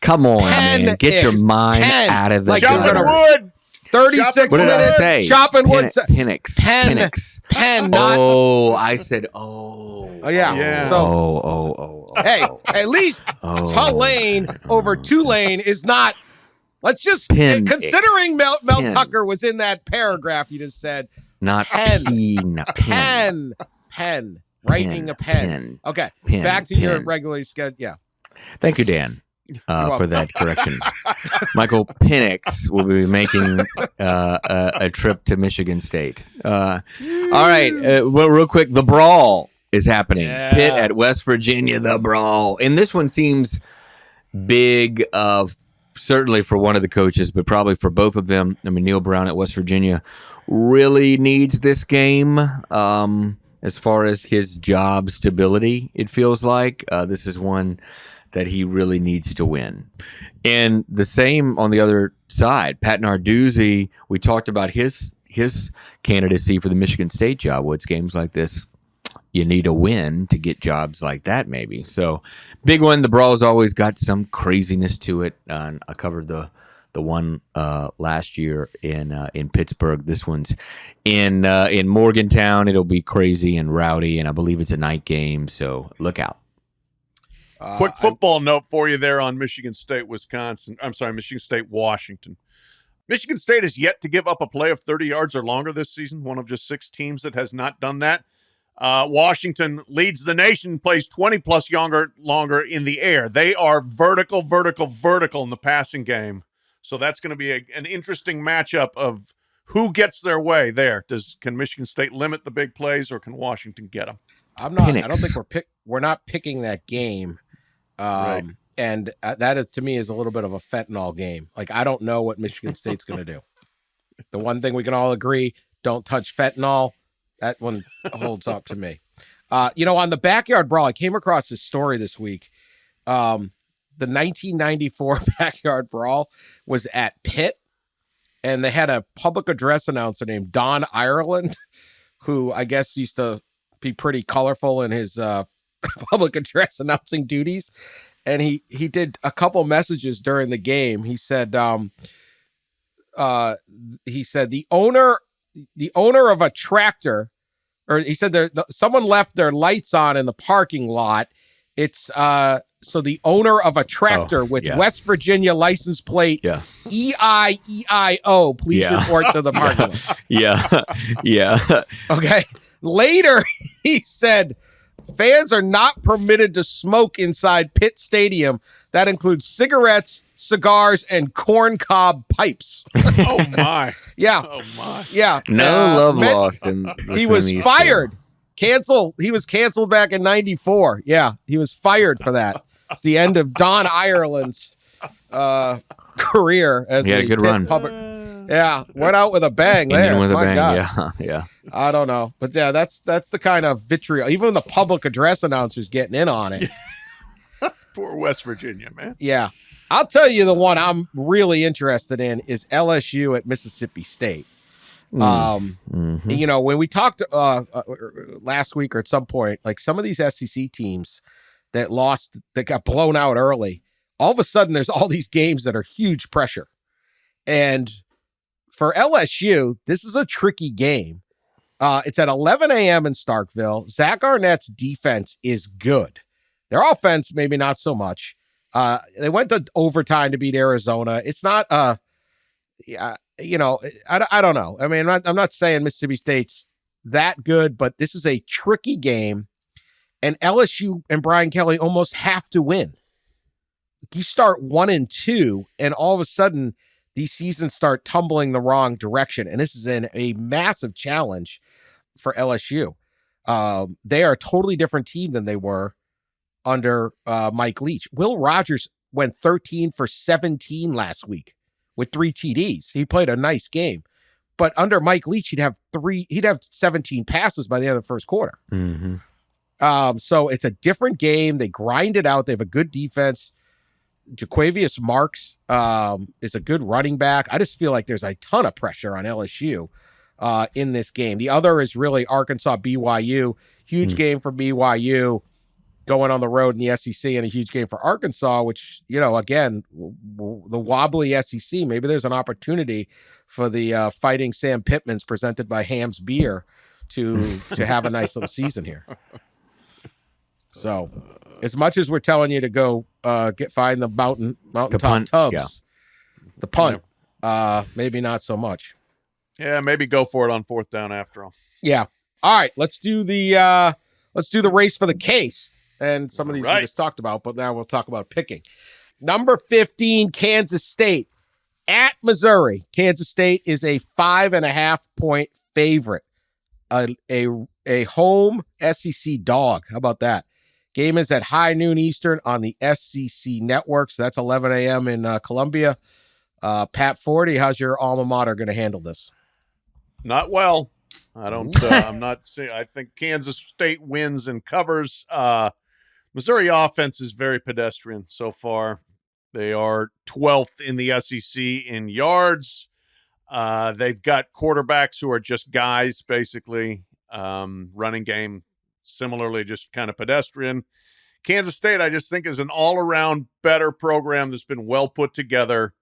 Come on, man. Get your mind out of the Chopping gutter. wood. 36 What did I minutes. say? Chopping wood. Penix. Pen. Not. Oh, I said, oh. Oh yeah. Yeah. So hey, at least Tulane over Tulane is not. Let's just considering Mel Tucker was in that paragraph you just said. Not pen. Writing a pen. Okay. Back to your regularly scheduled. Yeah. Thank you, Dan, for that correction. Michael Penix will be making a trip to Michigan State. All right. Well, real quick, the Brawl is happening. Yeah. Pitt at West Virginia, the Brawl. And this one seems big, certainly for one of the coaches, but probably for both of them. I mean, Neil Brown at West Virginia really needs this game. As far as his job stability, it feels like this is one that he really needs to win. And the same on the other side, Pat Narduzzi, we talked about his candidacy for the Michigan State job. Well, it's games like this, you need a win to get jobs like that, maybe. So, big one. The Brawl's always got some craziness to it. I covered the one last year in Pittsburgh. This one's in Morgantown. It'll be crazy and rowdy, and I believe it's a night game. So look out. Quick football note for you there on Michigan State, Wisconsin. I'm sorry, Michigan State, Washington. Michigan State has yet to give up a play of 30 yards or longer this season, one of just 6 teams that has not done that. Washington leads the nation, plays 20-plus longer in the air. They are vertical in the passing game. So that's going to be an interesting matchup of who gets their way there. Can Michigan State limit the big plays, or can Washington get them? I'm not. Penix. I don't think we're not picking that game. Right. And that is, to me, is a little bit of a fentanyl game. Like, I don't know what Michigan State's going to do. The one thing we can all agree, don't touch fentanyl. That one holds up to me. On the Backyard Brawl, I came across this story this week. The 1994 Backyard Brawl was at Pitt, and they had a public address announcer named Don Ireland, who I guess used to be pretty colorful in his public address announcing duties. And he did a couple messages during the game. He said, the owner of a tractor, or he said someone left their lights on in the parking lot. It's so the owner of a tractor with West Virginia license plate EIEIO, please report to the parking lot. Yeah. Okay. Later, he said, fans are not permitted to smoke inside Pitt Stadium. That includes cigarettes, cigars, and corncob pipes. Oh, my. Yeah. Oh, my. Yeah. No love lost. He was fired. Canceled. He was canceled back in 94. Yeah. He was fired for that. It's the end of Don Ireland's career as a good Pitt run. Went out with a bang there. With My a bang. God. Yeah. I don't know. But yeah, that's the kind of vitriol. Even the public address announcers getting in on it. Poor West Virginia, man. Yeah. I'll tell you the one I'm really interested in is LSU at Mississippi State. When we talked last week or at some point, like some of these SEC teams that got blown out early, all of a sudden there's all these games that are huge pressure. And for LSU, this is a tricky game. It's at 11 a.m. in Starkville. Zach Arnett's defense is good. Their offense, maybe not so much. They went to overtime to beat Arizona. It's not, I don't know. I mean, I'm not saying Mississippi State's that good, but this is a tricky game, and LSU and Brian Kelly almost have to win. You start 1-2, and all of a sudden these seasons start tumbling the wrong direction, and this is a massive challenge for LSU. They are a totally different team than they were under Mike Leach. Will Rogers went 13 for 17 last week with 3 TDs. He played a nice game. But under Mike Leach, he'd have 17 passes by the end of the first quarter. Mm-hmm. So it's a different game. They grind it out. They have a good defense. Jaquavius Marks is a good running back. I just feel like there's a ton of pressure on LSU in this game. The other is really Arkansas BYU. Huge game for BYU going on the road in the SEC, and a huge game for Arkansas, which, again, the wobbly SEC, maybe there's an opportunity for the Fighting Sam Pittmans presented by Ham's Beer to have a nice little season here. So as much as we're telling you to go find the mountaintop tubs, the punt, maybe not so much. Yeah, maybe go for it on 4th down after all. Yeah. All right, let's do the race for the case. And some of these we just talked about, but now we'll talk about picking. Number 15, Kansas State at Missouri. Kansas State is a 5.5-point favorite. A home SEC dog. How about that? Game is at high noon Eastern on the SEC network. So that's 11 a.m. in Columbia. Pat Forde, how's your alma mater going to handle this? Not well. I'm not saying. I think Kansas State wins and covers. Missouri offense is very pedestrian so far. They are 12th in the SEC in yards. They've got quarterbacks who are just guys, basically. Running game, similarly, just kind of pedestrian. Kansas State, I just think, is an all-around better program that's been well put together,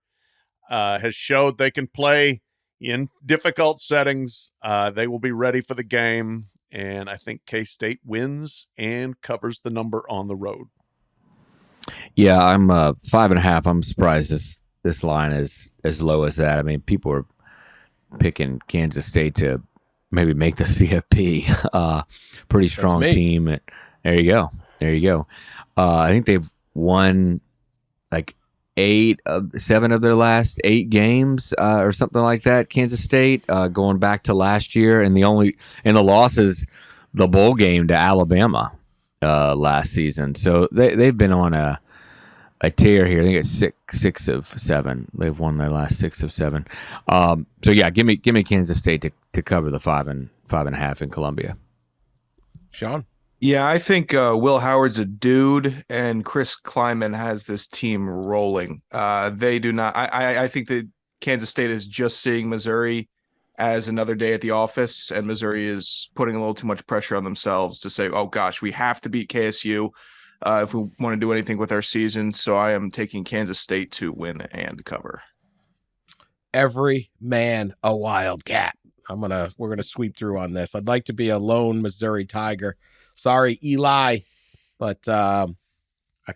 has showed they can play in difficult settings. They will be ready for the game. And I think K-State wins and covers the number on the road. Yeah, I'm 5.5. I'm surprised this line is as low as that. I mean, people are picking Kansas State to maybe make the CFP. Pretty strong team. There you go. I think they've won like 7 of their last 8 games or something like that. Kansas State going back to last year, and the loss is the bowl game to Alabama last season. So they've been on a tear here. I think it's 6 of 7. They've won their last 6 of 7. So yeah, give me Kansas State to cover the 5.5 in Columbia. Sean? Yeah, I think Will Howard's a dude, and Chris Kleiman has this team rolling. They do not. I think that Kansas State is just seeing Missouri as another day at the office, and Missouri is putting a little too much pressure on themselves to say, "Oh gosh, we have to beat KSU if we want to do anything with our season." So I am taking Kansas State to win and cover. Every man a Wildcat. We're gonna sweep through on this. I'd like to be a lone Missouri Tiger. Sorry, Eli, but I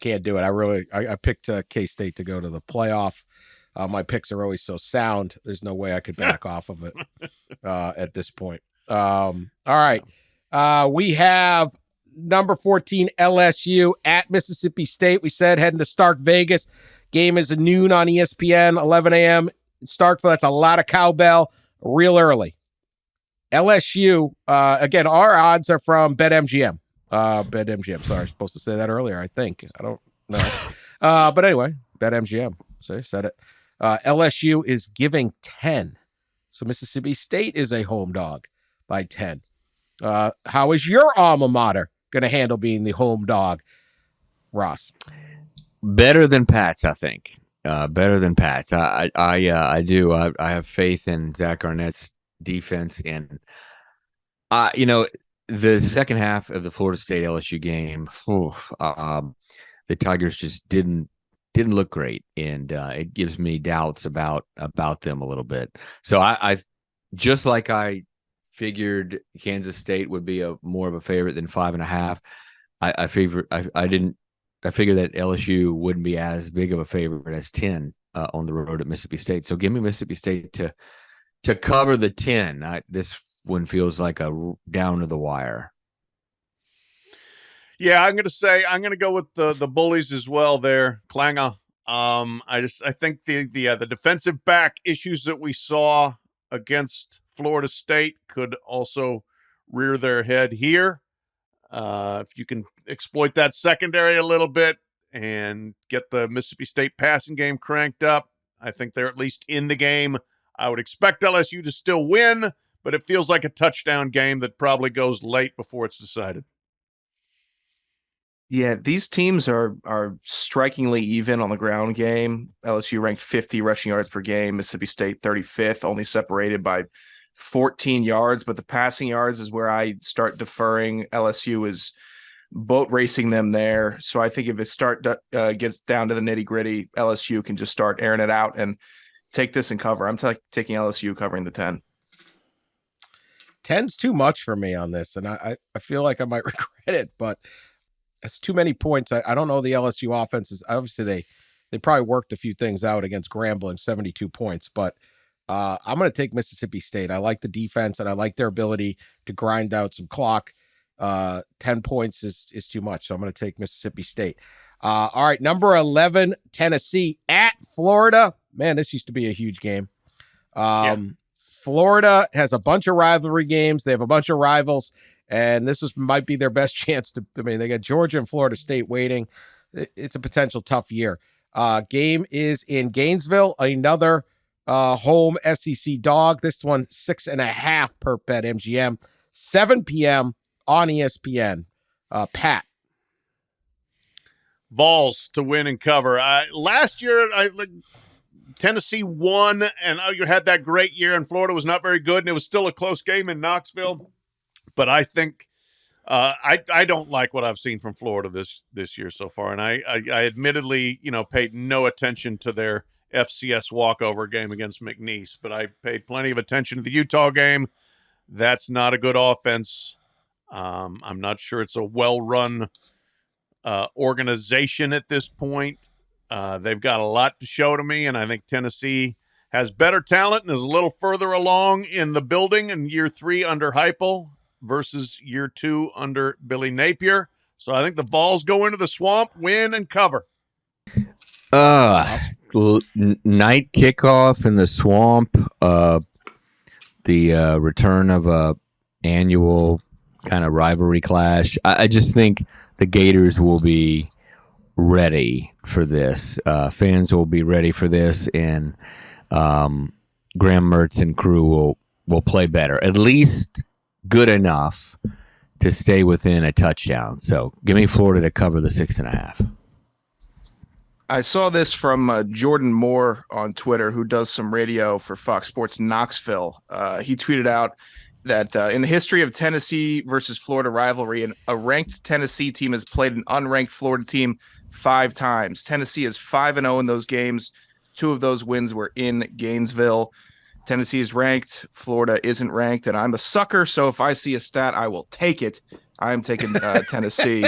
can't do it. I picked K-State to go to the playoff. My picks are always so sound. There's no way I could back off of it at this point. All right. We have number 14, LSU at Mississippi State. We said heading to Stark Vegas. Game is at noon on ESPN, 11 a.m. in Starkville. That's a lot of cowbell real early. LSU, again, our odds are from BetMGM. BetMGM. Sorry, I was supposed to say that earlier, I think. I don't know. But anyway, BetMGM. Said it. LSU is giving 10. So Mississippi State is a home dog by 10. How is your alma mater going to handle being the home dog, Ross? Better than Pat's, I think. Better than Pat's. I do. I have faith in Zach Arnett's defense, and the second half of the Florida State LSU game, the Tigers just didn't look great, and it gives me doubts about them a little bit. So I just like I figured Kansas State would be more of a favorite than 5.5. I figured that LSU wouldn't be as big of a favorite as 10 on the road at Mississippi State. So give me Mississippi State to cover the 10. This when feels like a down to the wire. Yeah, I'm going to go with the bullies as well there, Klanger. I think the defensive back issues that we saw against Florida State could also rear their head here. If you can exploit that secondary a little bit and get the Mississippi State passing game cranked up, I think they're at least in the game. I would expect LSU to still win, but it feels like a touchdown game that probably goes late before it's decided. Yeah, these teams are strikingly even on the ground game. LSU ranked 50 rushing yards per game, Mississippi State 35th, only separated by 14 yards. But the passing yards is where I start deferring. LSU is boat racing them there. So I think if it gets down to the nitty gritty, LSU can just start airing it out and take this and cover. I'm taking LSU covering the 10. 10's too much for me on this, and I feel like I might regret it, but it's too many points. I don't know the LSU offenses. Obviously, they probably worked a few things out against Grambling, 72 points, but I'm going to take Mississippi State. I like the defense, and I like their ability to grind out some clock. 10 points is too much, so I'm going to take Mississippi State. All right, number 11, Tennessee at Florida. Man, this used to be a huge game. Florida has a bunch of rivalry games. They have a bunch of rivals, and might be their best chance to. I mean, they got Georgia and Florida State waiting. It's a potential tough year. Game is in Gainesville, another home SEC dog. This one 6.5 per bet MGM, 7 p.m. on ESPN. Pat. Vols to win and cover. Last year, Tennessee won, and you had that great year, and Florida was not very good, and it was still a close game in Knoxville. But I think I don't like what I've seen from Florida this year so far, and I admittedly paid no attention to their FCS walkover game against McNeese, but I paid plenty of attention to the Utah game. That's not a good offense. I'm not sure it's a well-run organization at this point. They've got a lot to show to me, and I think Tennessee has better talent and is a little further along in the building in year 3 under Heupel versus year 2 under Billy Napier. So I think the Vols go into the swamp, win, and cover. Night kickoff in the swamp. The return of a annual kind of rivalry clash. I just think the Gators will be ready for this. Fans will be ready for this, and Graham Mertz and crew will play better. At least good enough to stay within a touchdown. So give me Florida to cover the 6.5. I saw this from Jordan Moore on Twitter, who does some radio for Fox Sports Knoxville. He tweeted out that in the history of Tennessee versus Florida rivalry, a ranked Tennessee team has played an unranked Florida team 5 times. Tennessee is 5-0 in those games. 2 of those wins were in Gainesville. Tennessee is ranked. Florida isn't ranked, and I'm a sucker, so if I see a stat, I will take it. I'm taking Tennessee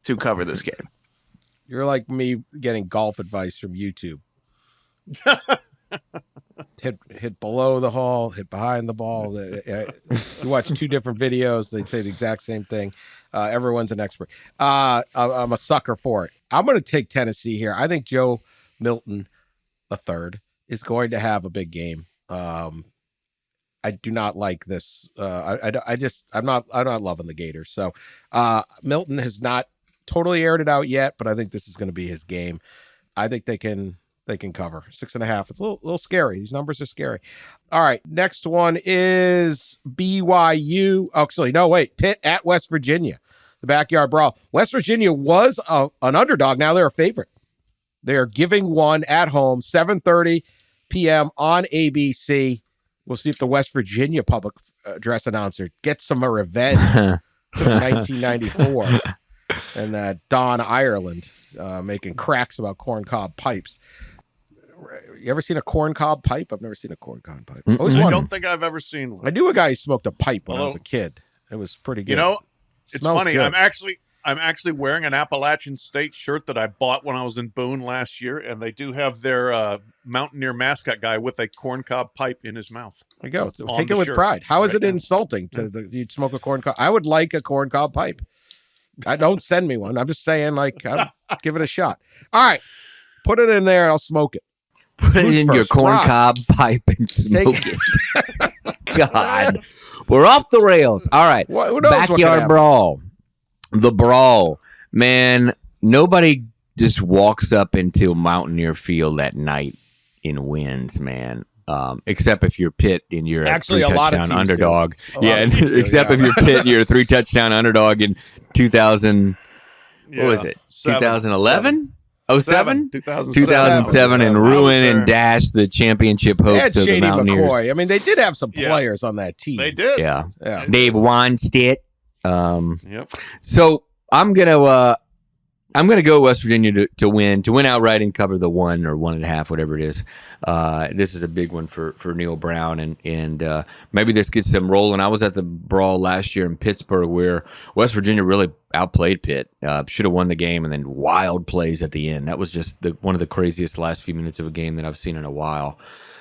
to cover this game. You're like me getting golf advice from YouTube. hit below the hole, hit behind the ball. You watch 2 different videos. They say the exact same thing. Everyone's an expert. I'm a sucker for it. I'm going to take Tennessee here. I think Joe Milton III is going to have a big game. I do not like this. I'm not loving the Gators. So Milton has not totally aired it out yet, but I think this is going to be his game. I think they can cover 6.5. It's a little scary. These numbers are scary. All right. Next one is BYU. Oh, actually, no, wait. Pitt at West Virginia, the backyard brawl. West Virginia was an underdog. Now they're a favorite. They're giving one at home, 7:30 p.m. on ABC. We'll see if the West Virginia public address announcer gets some revenge from 1994 and Don Ireland making cracks about corncob pipes. You ever seen a corncob pipe? I've never seen a corncob pipe. I don't think I've ever seen one. I knew a guy who smoked a pipe when I was a kid. It was pretty good. It's funny. Good. I'm actually wearing an Appalachian State shirt that I bought when I was in Boone last year, and they do have their Mountaineer mascot guy with a corncob pipe in his mouth. There you go. Take it with pride. How is it now. insulting to you'd smoke a corncob? I would like a corncob pipe. Don't send me one. I'm just saying, give it a shot. All right, put it in there and I'll smoke it. Put it in your first? corncob pipe and smoke it. God, we're off the rails. All right, who knows backyard brawl. The brawl, man. Nobody just walks up into Mountaineer Field at night and wins, man. Except if you're Pitt and you're actually a a lot of teams underdog. Yeah, except if you're Pitt and you're a 3-touchdown underdog in 2000. What was it? 2011? 07? 2007 and ruin and dash the championship hopes of the Mountaineers. McCoy. I mean, they did have some players on that team. They did. Yeah. Yeah. Dave Wannstedt. Yep. So I'm gonna go West Virginia to win outright and cover the 1 or 1.5, whatever it is. This is a big one for Neil Brown, and maybe this gets them rolling. I was at the Brawl last year in Pittsburgh where West Virginia really outplayed Pitt. Should have won the game, and then wild plays at the end. That was just one of the craziest last few minutes of a game that I've seen in a while.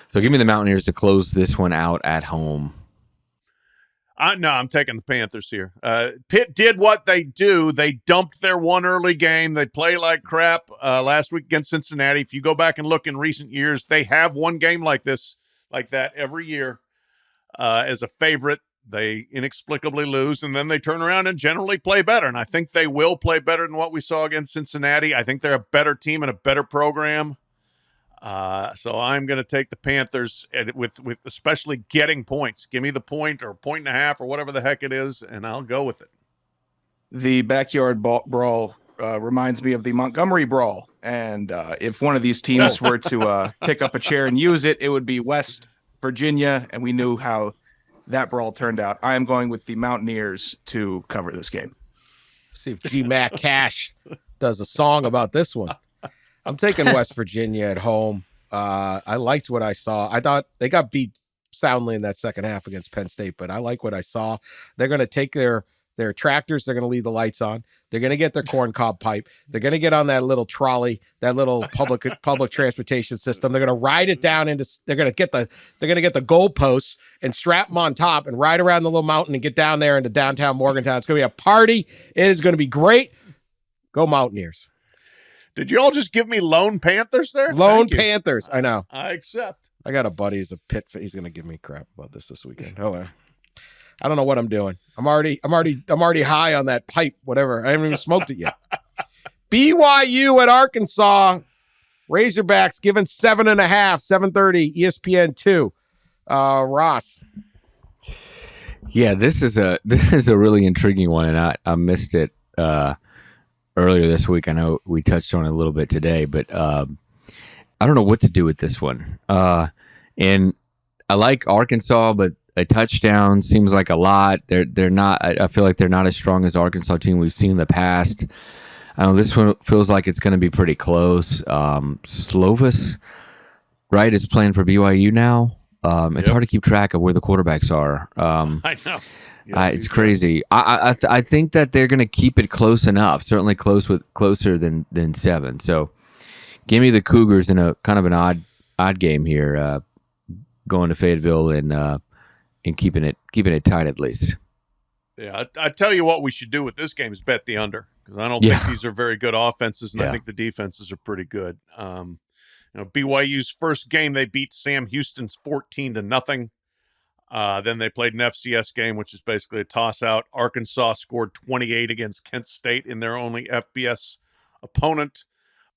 So give me the Mountaineers to close this one out at home. No, I'm taking the Panthers here. Pitt did what they do. They dumped their one early game. They play like crap last week against Cincinnati. If you go back and look in recent years, they have one game like that every year as a favorite. They inexplicably lose, and then they turn around and generally play better. And I think they will play better than what we saw against Cincinnati. I think they're a better team and a better program. So I'm going to take the Panthers with especially getting points. Give me the point or 1.5 or whatever the heck it is, and I'll go with it. The backyard brawl reminds me of the Montgomery Brawl. And if one of these teams were to pick up a chair and use it, it would be West Virginia. And we knew how that brawl turned out. I am going with the Mountaineers to cover this game. See if G-Mac Cash does a song about this one. I'm taking West Virginia at home. I liked what I saw. I thought they got beat soundly in that second half against Penn State, but I like what I saw. They're going to take their tractors. They're going to leave the lights on. They're going to get their corncob pipe. They're going to get on that little trolley, that little public transportation system. They're going to ride it down into. They're going to get the goalposts and strap them on top and ride around the little mountain and get down there into downtown Morgantown. It's going to be a party. It is going to be great. Go Mountaineers. Did you all just give me Lone Panthers there? Lone Panthers. I know. I accept. I got a buddy who's a Pitt. He's going to give me crap about this weekend. Oh, I don't know what I'm doing. I'm already high on that pipe, whatever. I haven't even smoked it yet. BYU at Arkansas. Razorbacks given 7.5, 7:30, ESPN 2. Ross. Yeah, this is a really intriguing one, and I missed it earlier this week. I know we touched on it a little bit today, but I don't know what to do with this one. And I like Arkansas, but a touchdown seems like a lot. They're not. I feel like they're not as strong as the Arkansas team we've seen in the past. I don't know, this one feels like it's going to be pretty close. Slovis, right, is playing for BYU now. It's hard to keep track of where the quarterbacks are. I know. It's crazy. I think that they're going to keep it close enough. Certainly closer than 7. So, give me the Cougars in a kind of an odd game here, going to Fayetteville and keeping it tight at least. Yeah, I tell you what we should do with this game is bet the under, because I don't think these are very good offenses, and I think the defenses are pretty good. BYU's first game they beat Sam Houston's 14-0. Then they played an FCS game, which is basically a toss-out. Arkansas scored 28 against Kent State in their only FBS opponent.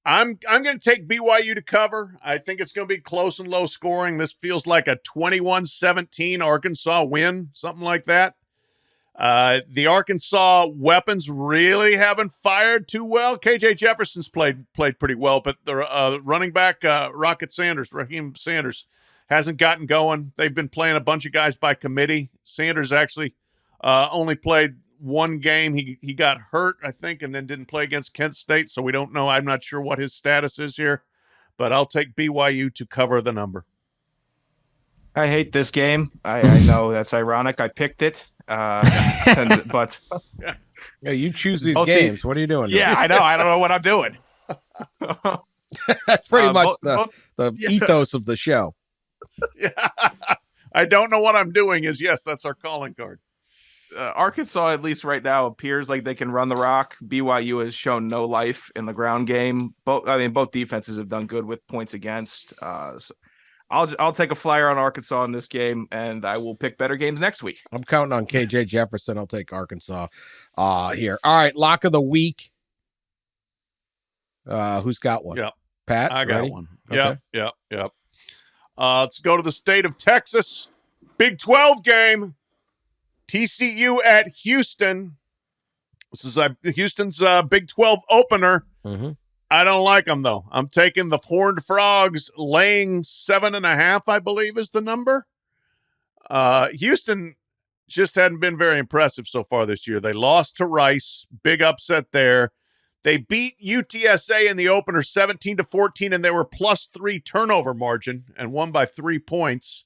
I'm going to take BYU to cover. I think it's going to be close and low scoring. This feels like a 21-17 Arkansas win, something like that. The Arkansas weapons really haven't fired too well. KJ Jefferson's played pretty well, but the running back, Raheem Sanders, hasn't gotten going. They've been playing a bunch of guys by committee. Sanders actually only played one game. He got hurt, I think, and then didn't play against Kent State, so we don't know. I'm not sure what his status is here, but I'll take BYU to cover the number. I hate this game. I know that's ironic. I picked it, but Yeah, you choose these Both games. What are you doing? Yeah, I know. I don't know what I'm doing. That's pretty much both- the yeah. ethos of the show. Yeah. I don't know what I'm doing is yes, that's our calling card. Arkansas, at least right now, appears like they can run the rock. BYU has shown no life in the ground game. Both defenses have done good with points against. So I'll take a flyer on Arkansas in this game, and I will pick better games next week. I'm counting on KJ Jefferson. I'll take Arkansas here. All right, lock of the week. Who's got one? Yep. Pat? I got ready? one. Okay. Yep. Let's go to the state of Texas. Big 12 game. TCU at Houston. This is Houston's Big 12 opener. Mm-hmm. I don't like them, though. I'm taking the Horned Frogs laying 7.5, I believe is the number. Houston just hadn't been very impressive so far this year. They lost to Rice. Big upset there. They beat UTSA in the opener 17-14, and they were +3 turnover margin and won by 3 points.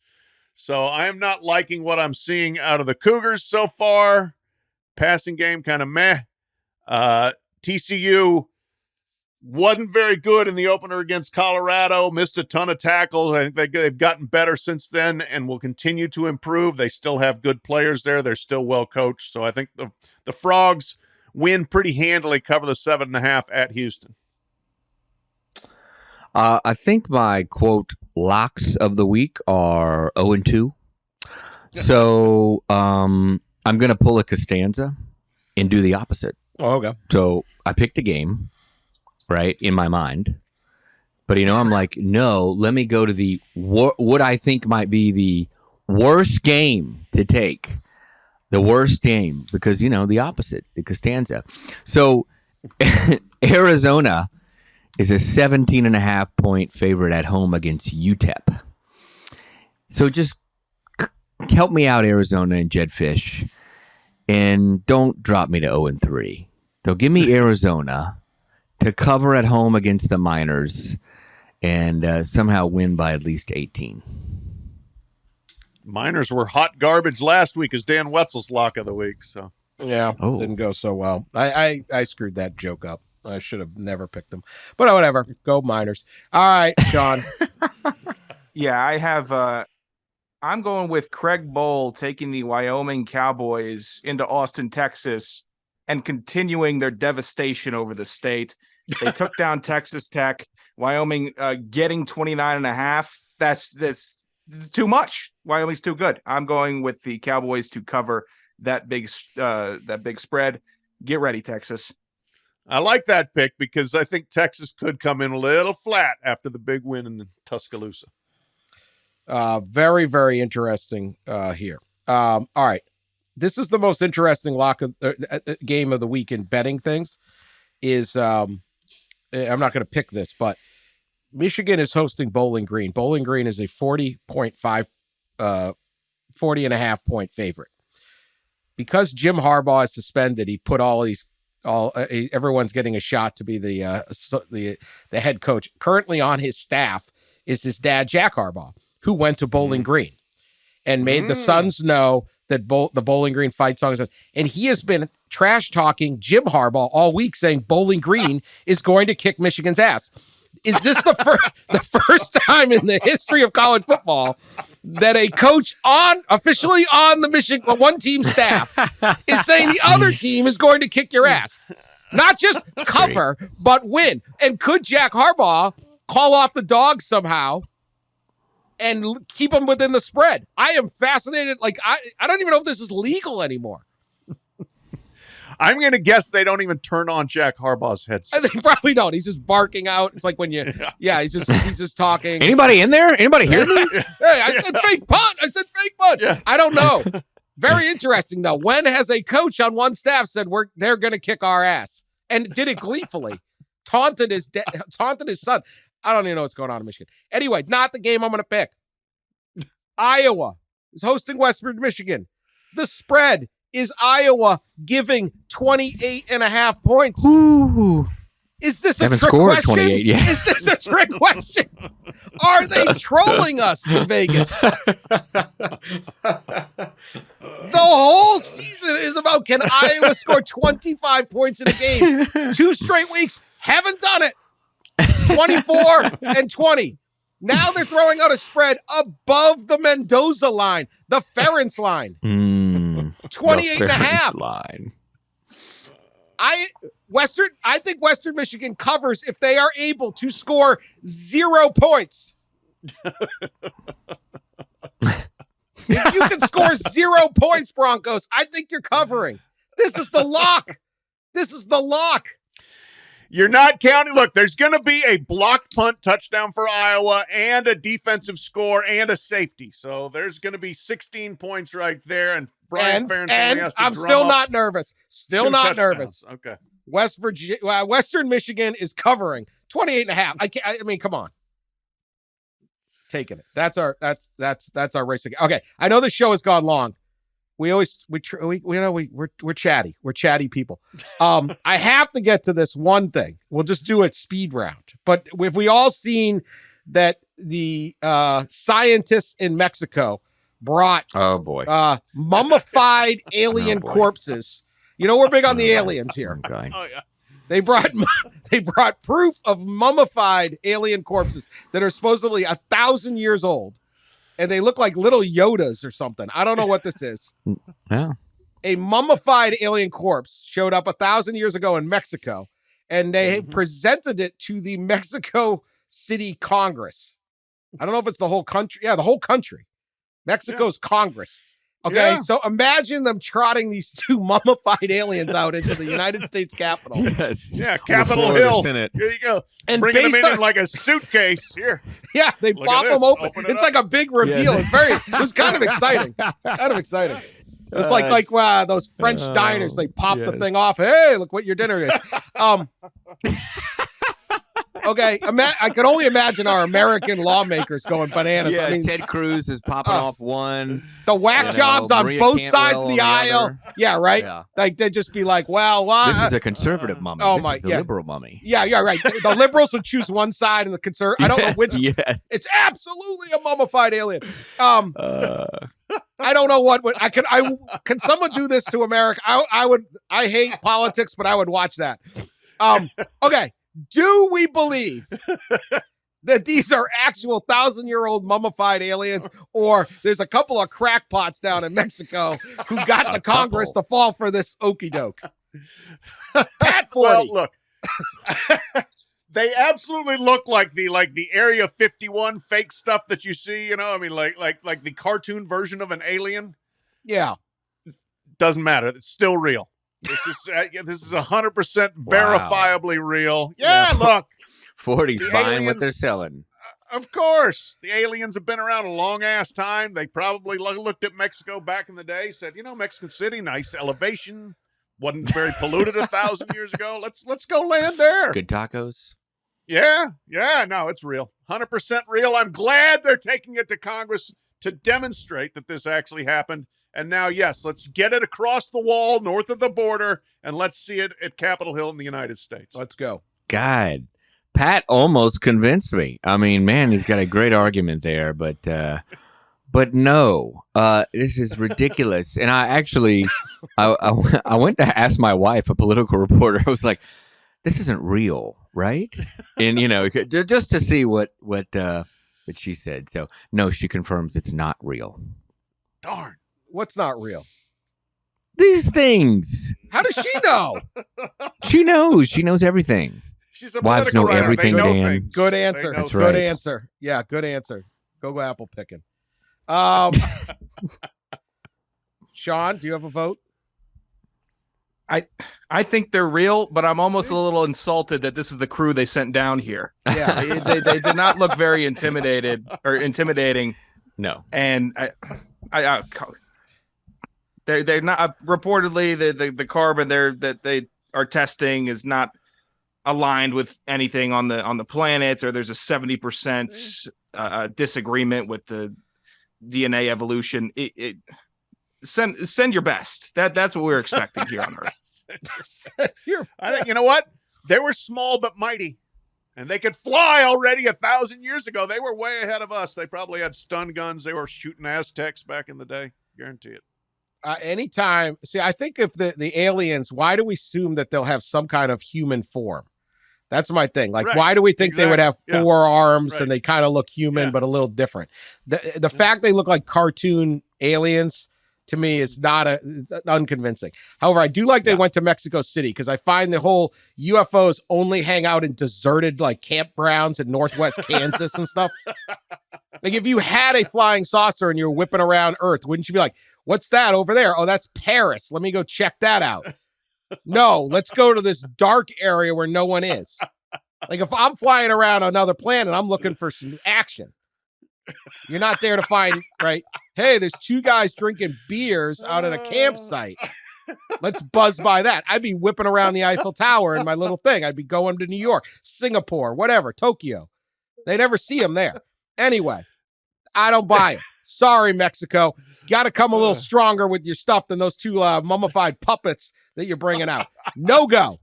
So I am not liking what I'm seeing out of the Cougars so far. Passing game kind of meh. TCU wasn't very good in the opener against Colorado. Missed a ton of tackles. I think they've gotten better since then and will continue to improve. They still have good players there. They're still well coached. So I think the Frogs win pretty handily, cover the 7.5 at Houston. I think my quote locks of the week are 0-2. So I'm going to pull a Costanza and do the opposite. Oh, okay. So I picked a game, right, in my mind. But, I'm like, no, let me go to the what I think might be the worst game to take. The worst game because, the opposite, the Costanza. So Arizona is a 17.5 point favorite at home against UTEP. So just help me out, Arizona and Jedfish, and don't drop me to 0-3. So give me Arizona to cover at home against the Miners and somehow win by at least 18. Miners were hot garbage last week as Dan Wetzel's lock of the week. So Yeah, didn't go so well. I screwed that joke up. I should have never picked them. But whatever. Go Miners. All right, Sean. Yeah, I have I'm going with Craig Bowl taking the Wyoming Cowboys into Austin, Texas, and continuing their devastation over the state. They took down Texas Tech. Wyoming getting 29.5. That's too much. Wyoming's too good. I'm going with the Cowboys to cover that big spread. Get ready, Texas. I like that pick because I think Texas could come in a little flat after the big win in Tuscaloosa. Very, very interesting here. All right. This is the most interesting game of the week in betting things is I'm not going to pick this, but Michigan is hosting Bowling Green. Bowling Green is a 40.5 point favorite. Because Jim Harbaugh is suspended, he put everyone's getting a shot to be the head coach. Currently on his staff is his dad, Jack Harbaugh, who went to Bowling Green and made the Suns know that the Bowling Green fight song is, and he has been trash talking Jim Harbaugh all week, saying Bowling Green is going to kick Michigan's ass. Is this the first time in the history of college football that a coach officially on the Michigan one team staff is saying the other team is going to kick your ass? Not just cover, but win. And could Jack Harbaugh call off the dogs somehow and keep them within the spread? I am fascinated. Like, I don't even know if this is legal anymore. I'm going to guess they don't even turn on Jack Harbaugh's headset. They probably don't. He's just barking out. It's like when he's just talking. Anybody in there? Anybody hear me? Hey, I said fake punt. Yeah. I don't know. Very interesting, though. When has a coach on one staff said they're going to kick our ass and did it gleefully, taunted his son? I don't even know what's going on in Michigan. Anyway, not the game I'm going to pick. Iowa is hosting Western Michigan. The spread is Iowa giving 28.5 points. Ooh. Is this a Haven't trick scored question? 28 yet. Is this a trick question? Are they trolling us in Vegas? The whole season is about, can Iowa score 25 points in a game? 2 straight weeks. Haven't done it. 24-20. Now they're throwing out a spread above the Mendoza line, the Ferentz line. 28.5 line. I think Western Michigan covers if they are able to score 0 points. If you can score 0 points, Broncos, I think you're covering. This is the lock. You're not counting. Look, there's going to be a blocked punt touchdown for Iowa and a defensive score and a safety. So there's going to be 16 points right there. And Brian Ferentz and I'm still not nervous. Still not nervous. Okay. Western Michigan is covering 28.5. I mean, come on. Taking it. That's our race. Okay. I know the show has gone long. We're chatty. We're chatty people. I have to get to this one thing. We'll just do it speed round. But if we all seen that the scientists in Mexico brought mummified alien corpses. You know, we're big on the aliens here. Okay. Oh, yeah. They brought proof of mummified alien corpses that are supposedly 1,000 years old. And they look like little Yodas or something. I don't know what this is. Yeah. A mummified alien corpse showed up 1,000 years ago in Mexico, and they presented it to the Mexico City Congress. I don't know if it's the whole country. Yeah, the whole country. Mexico's Congress. Okay, so imagine them trotting these 2 mummified aliens out into the United States Capitol. Yes. Yeah, Capitol Hill. Senate. Here you go. And bringing them in like a suitcase. Here. Yeah, they pop them open. It's like a big reveal. Yes. It was kind of exciting. It's like those French diners. They pop the thing off. Hey, look what your dinner is. Okay, I can only imagine our American lawmakers going bananas. Yeah, I mean, Ted Cruz is popping off one. The whack jobs on Maria both Cantwell sides of the on aisle. other. Yeah, right. Yeah. Like they'd just be like, "Well, This is a conservative mummy. oh This my- is the yeah. liberal mummy. yeah, right." The liberals would choose one side, and the conservative. I don't know which. Yes. It's absolutely a mummified alien. I don't know what would can someone do this to America? I hate politics, but I would watch that. Okay. Do we believe that these are actual 1,000-year-old mummified aliens, or there's a couple of crackpots down in Mexico who got the Congress to fall for this okey doke? Pat Forde. Well, look. They absolutely look like the Area 51 fake stuff that you see, you know? I mean, like the cartoon version of an alien. Yeah. Doesn't matter. It's still real. This is 100% verifiably real. Yeah, look. Forde's The buying what aliens- they're selling. Of course. The aliens have been around a long-ass time. They probably looked at Mexico back in the day, said, Mexican City, nice elevation. Wasn't very polluted 1,000 years ago. Let's go land there. Good tacos. Yeah, no, it's real. 100% real. I'm glad they're taking it to Congress to demonstrate that this actually happened. And now, yes, let's get it across the wall north of the border, and let's see it at Capitol Hill in the United States. Let's go. God, Pat almost convinced me. I mean, man, he's got a great argument there, but no, this is ridiculous. And I actually, I went to ask my wife, a political reporter. I was like, "This isn't real, right?" And just to see what she said. So no, she confirms it's not real. Darn. What's not real? These things. How does she know? She knows. She knows everything. She's a Wives political know writer. everything, They know Dan. things. Good They answer. know That's Good right. answer. Yeah, good answer. Go apple picking. Sean, do you have a vote? I think they're real, but I'm almost a little insulted that this is the crew they sent down here. Yeah. They did not look very intimidating. No. And they're not reportedly the carbon that they are testing is not aligned with anything on the planet, or there's a 70% disagreement with the DNA evolution. Send your best. That's what we're expecting here on Earth. I think, you know what? They were small but mighty, and they could fly already 1,000 years ago. They were way ahead of us. They probably had stun guns. They were shooting Aztecs back in the day. Guarantee it. anytime. See, I think if the aliens, why do we assume that they'll have some kind of human form? That's my thing. Like, Right. why do we think they would have four arms Right. and they kind of look human, but a little different? The fact they look like cartoon aliens, to me, is it's unconvincing. However, I do like they went to Mexico City, because I find the whole UFOs only hang out in deserted like campgrounds in Northwest Kansas and stuff. Like, if you had a flying saucer and you're whipping around Earth, wouldn't you be like, what's that over there? Oh, that's Paris. Let me go check that out. No, let's go to this dark area where no one is. Like, if I'm flying around another planet, I'm looking for some action. You're not there to find, right? Hey, there's two guys drinking beers out at a campsite. Let's buzz by that. I'd be whipping around the Eiffel Tower in my little thing. I'd be going to New York, Singapore, whatever, Tokyo. They never see them there. Anyway, I don't buy it. Sorry, Mexico. Got to come a little stronger with your stuff than those two mummified puppets that you're bringing out. No go.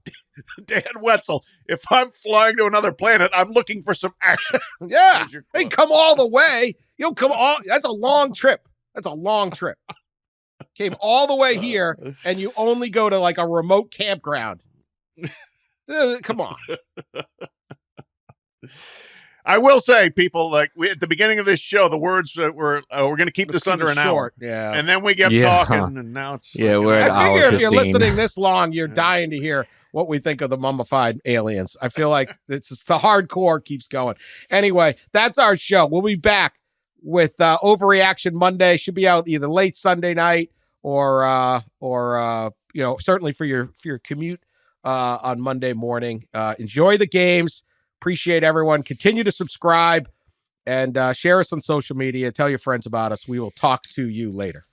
Dan Wetzel, if I'm flying to another planet, I'm looking for some action. Yeah. They come all the way. You don't come all. That's a long trip. Came all the way here, and you only go to like a remote campground. Come on. I will say, people, like at the beginning of this show, the words were, we're going to keep this under an hour. Yeah. And then we kept talking, and now it's... we're at I figure hour if you're 15. listening this long, you're dying to hear what we think of the mummified aliens. I feel like it's the hardcore keeps going. Anyway, that's our show. We'll be back with Overreaction Monday. Should be out either late Sunday night or certainly for your commute on Monday morning. Enjoy the games. Appreciate everyone. Continue to subscribe and share us on social media. Tell your friends about us. We will talk to you later.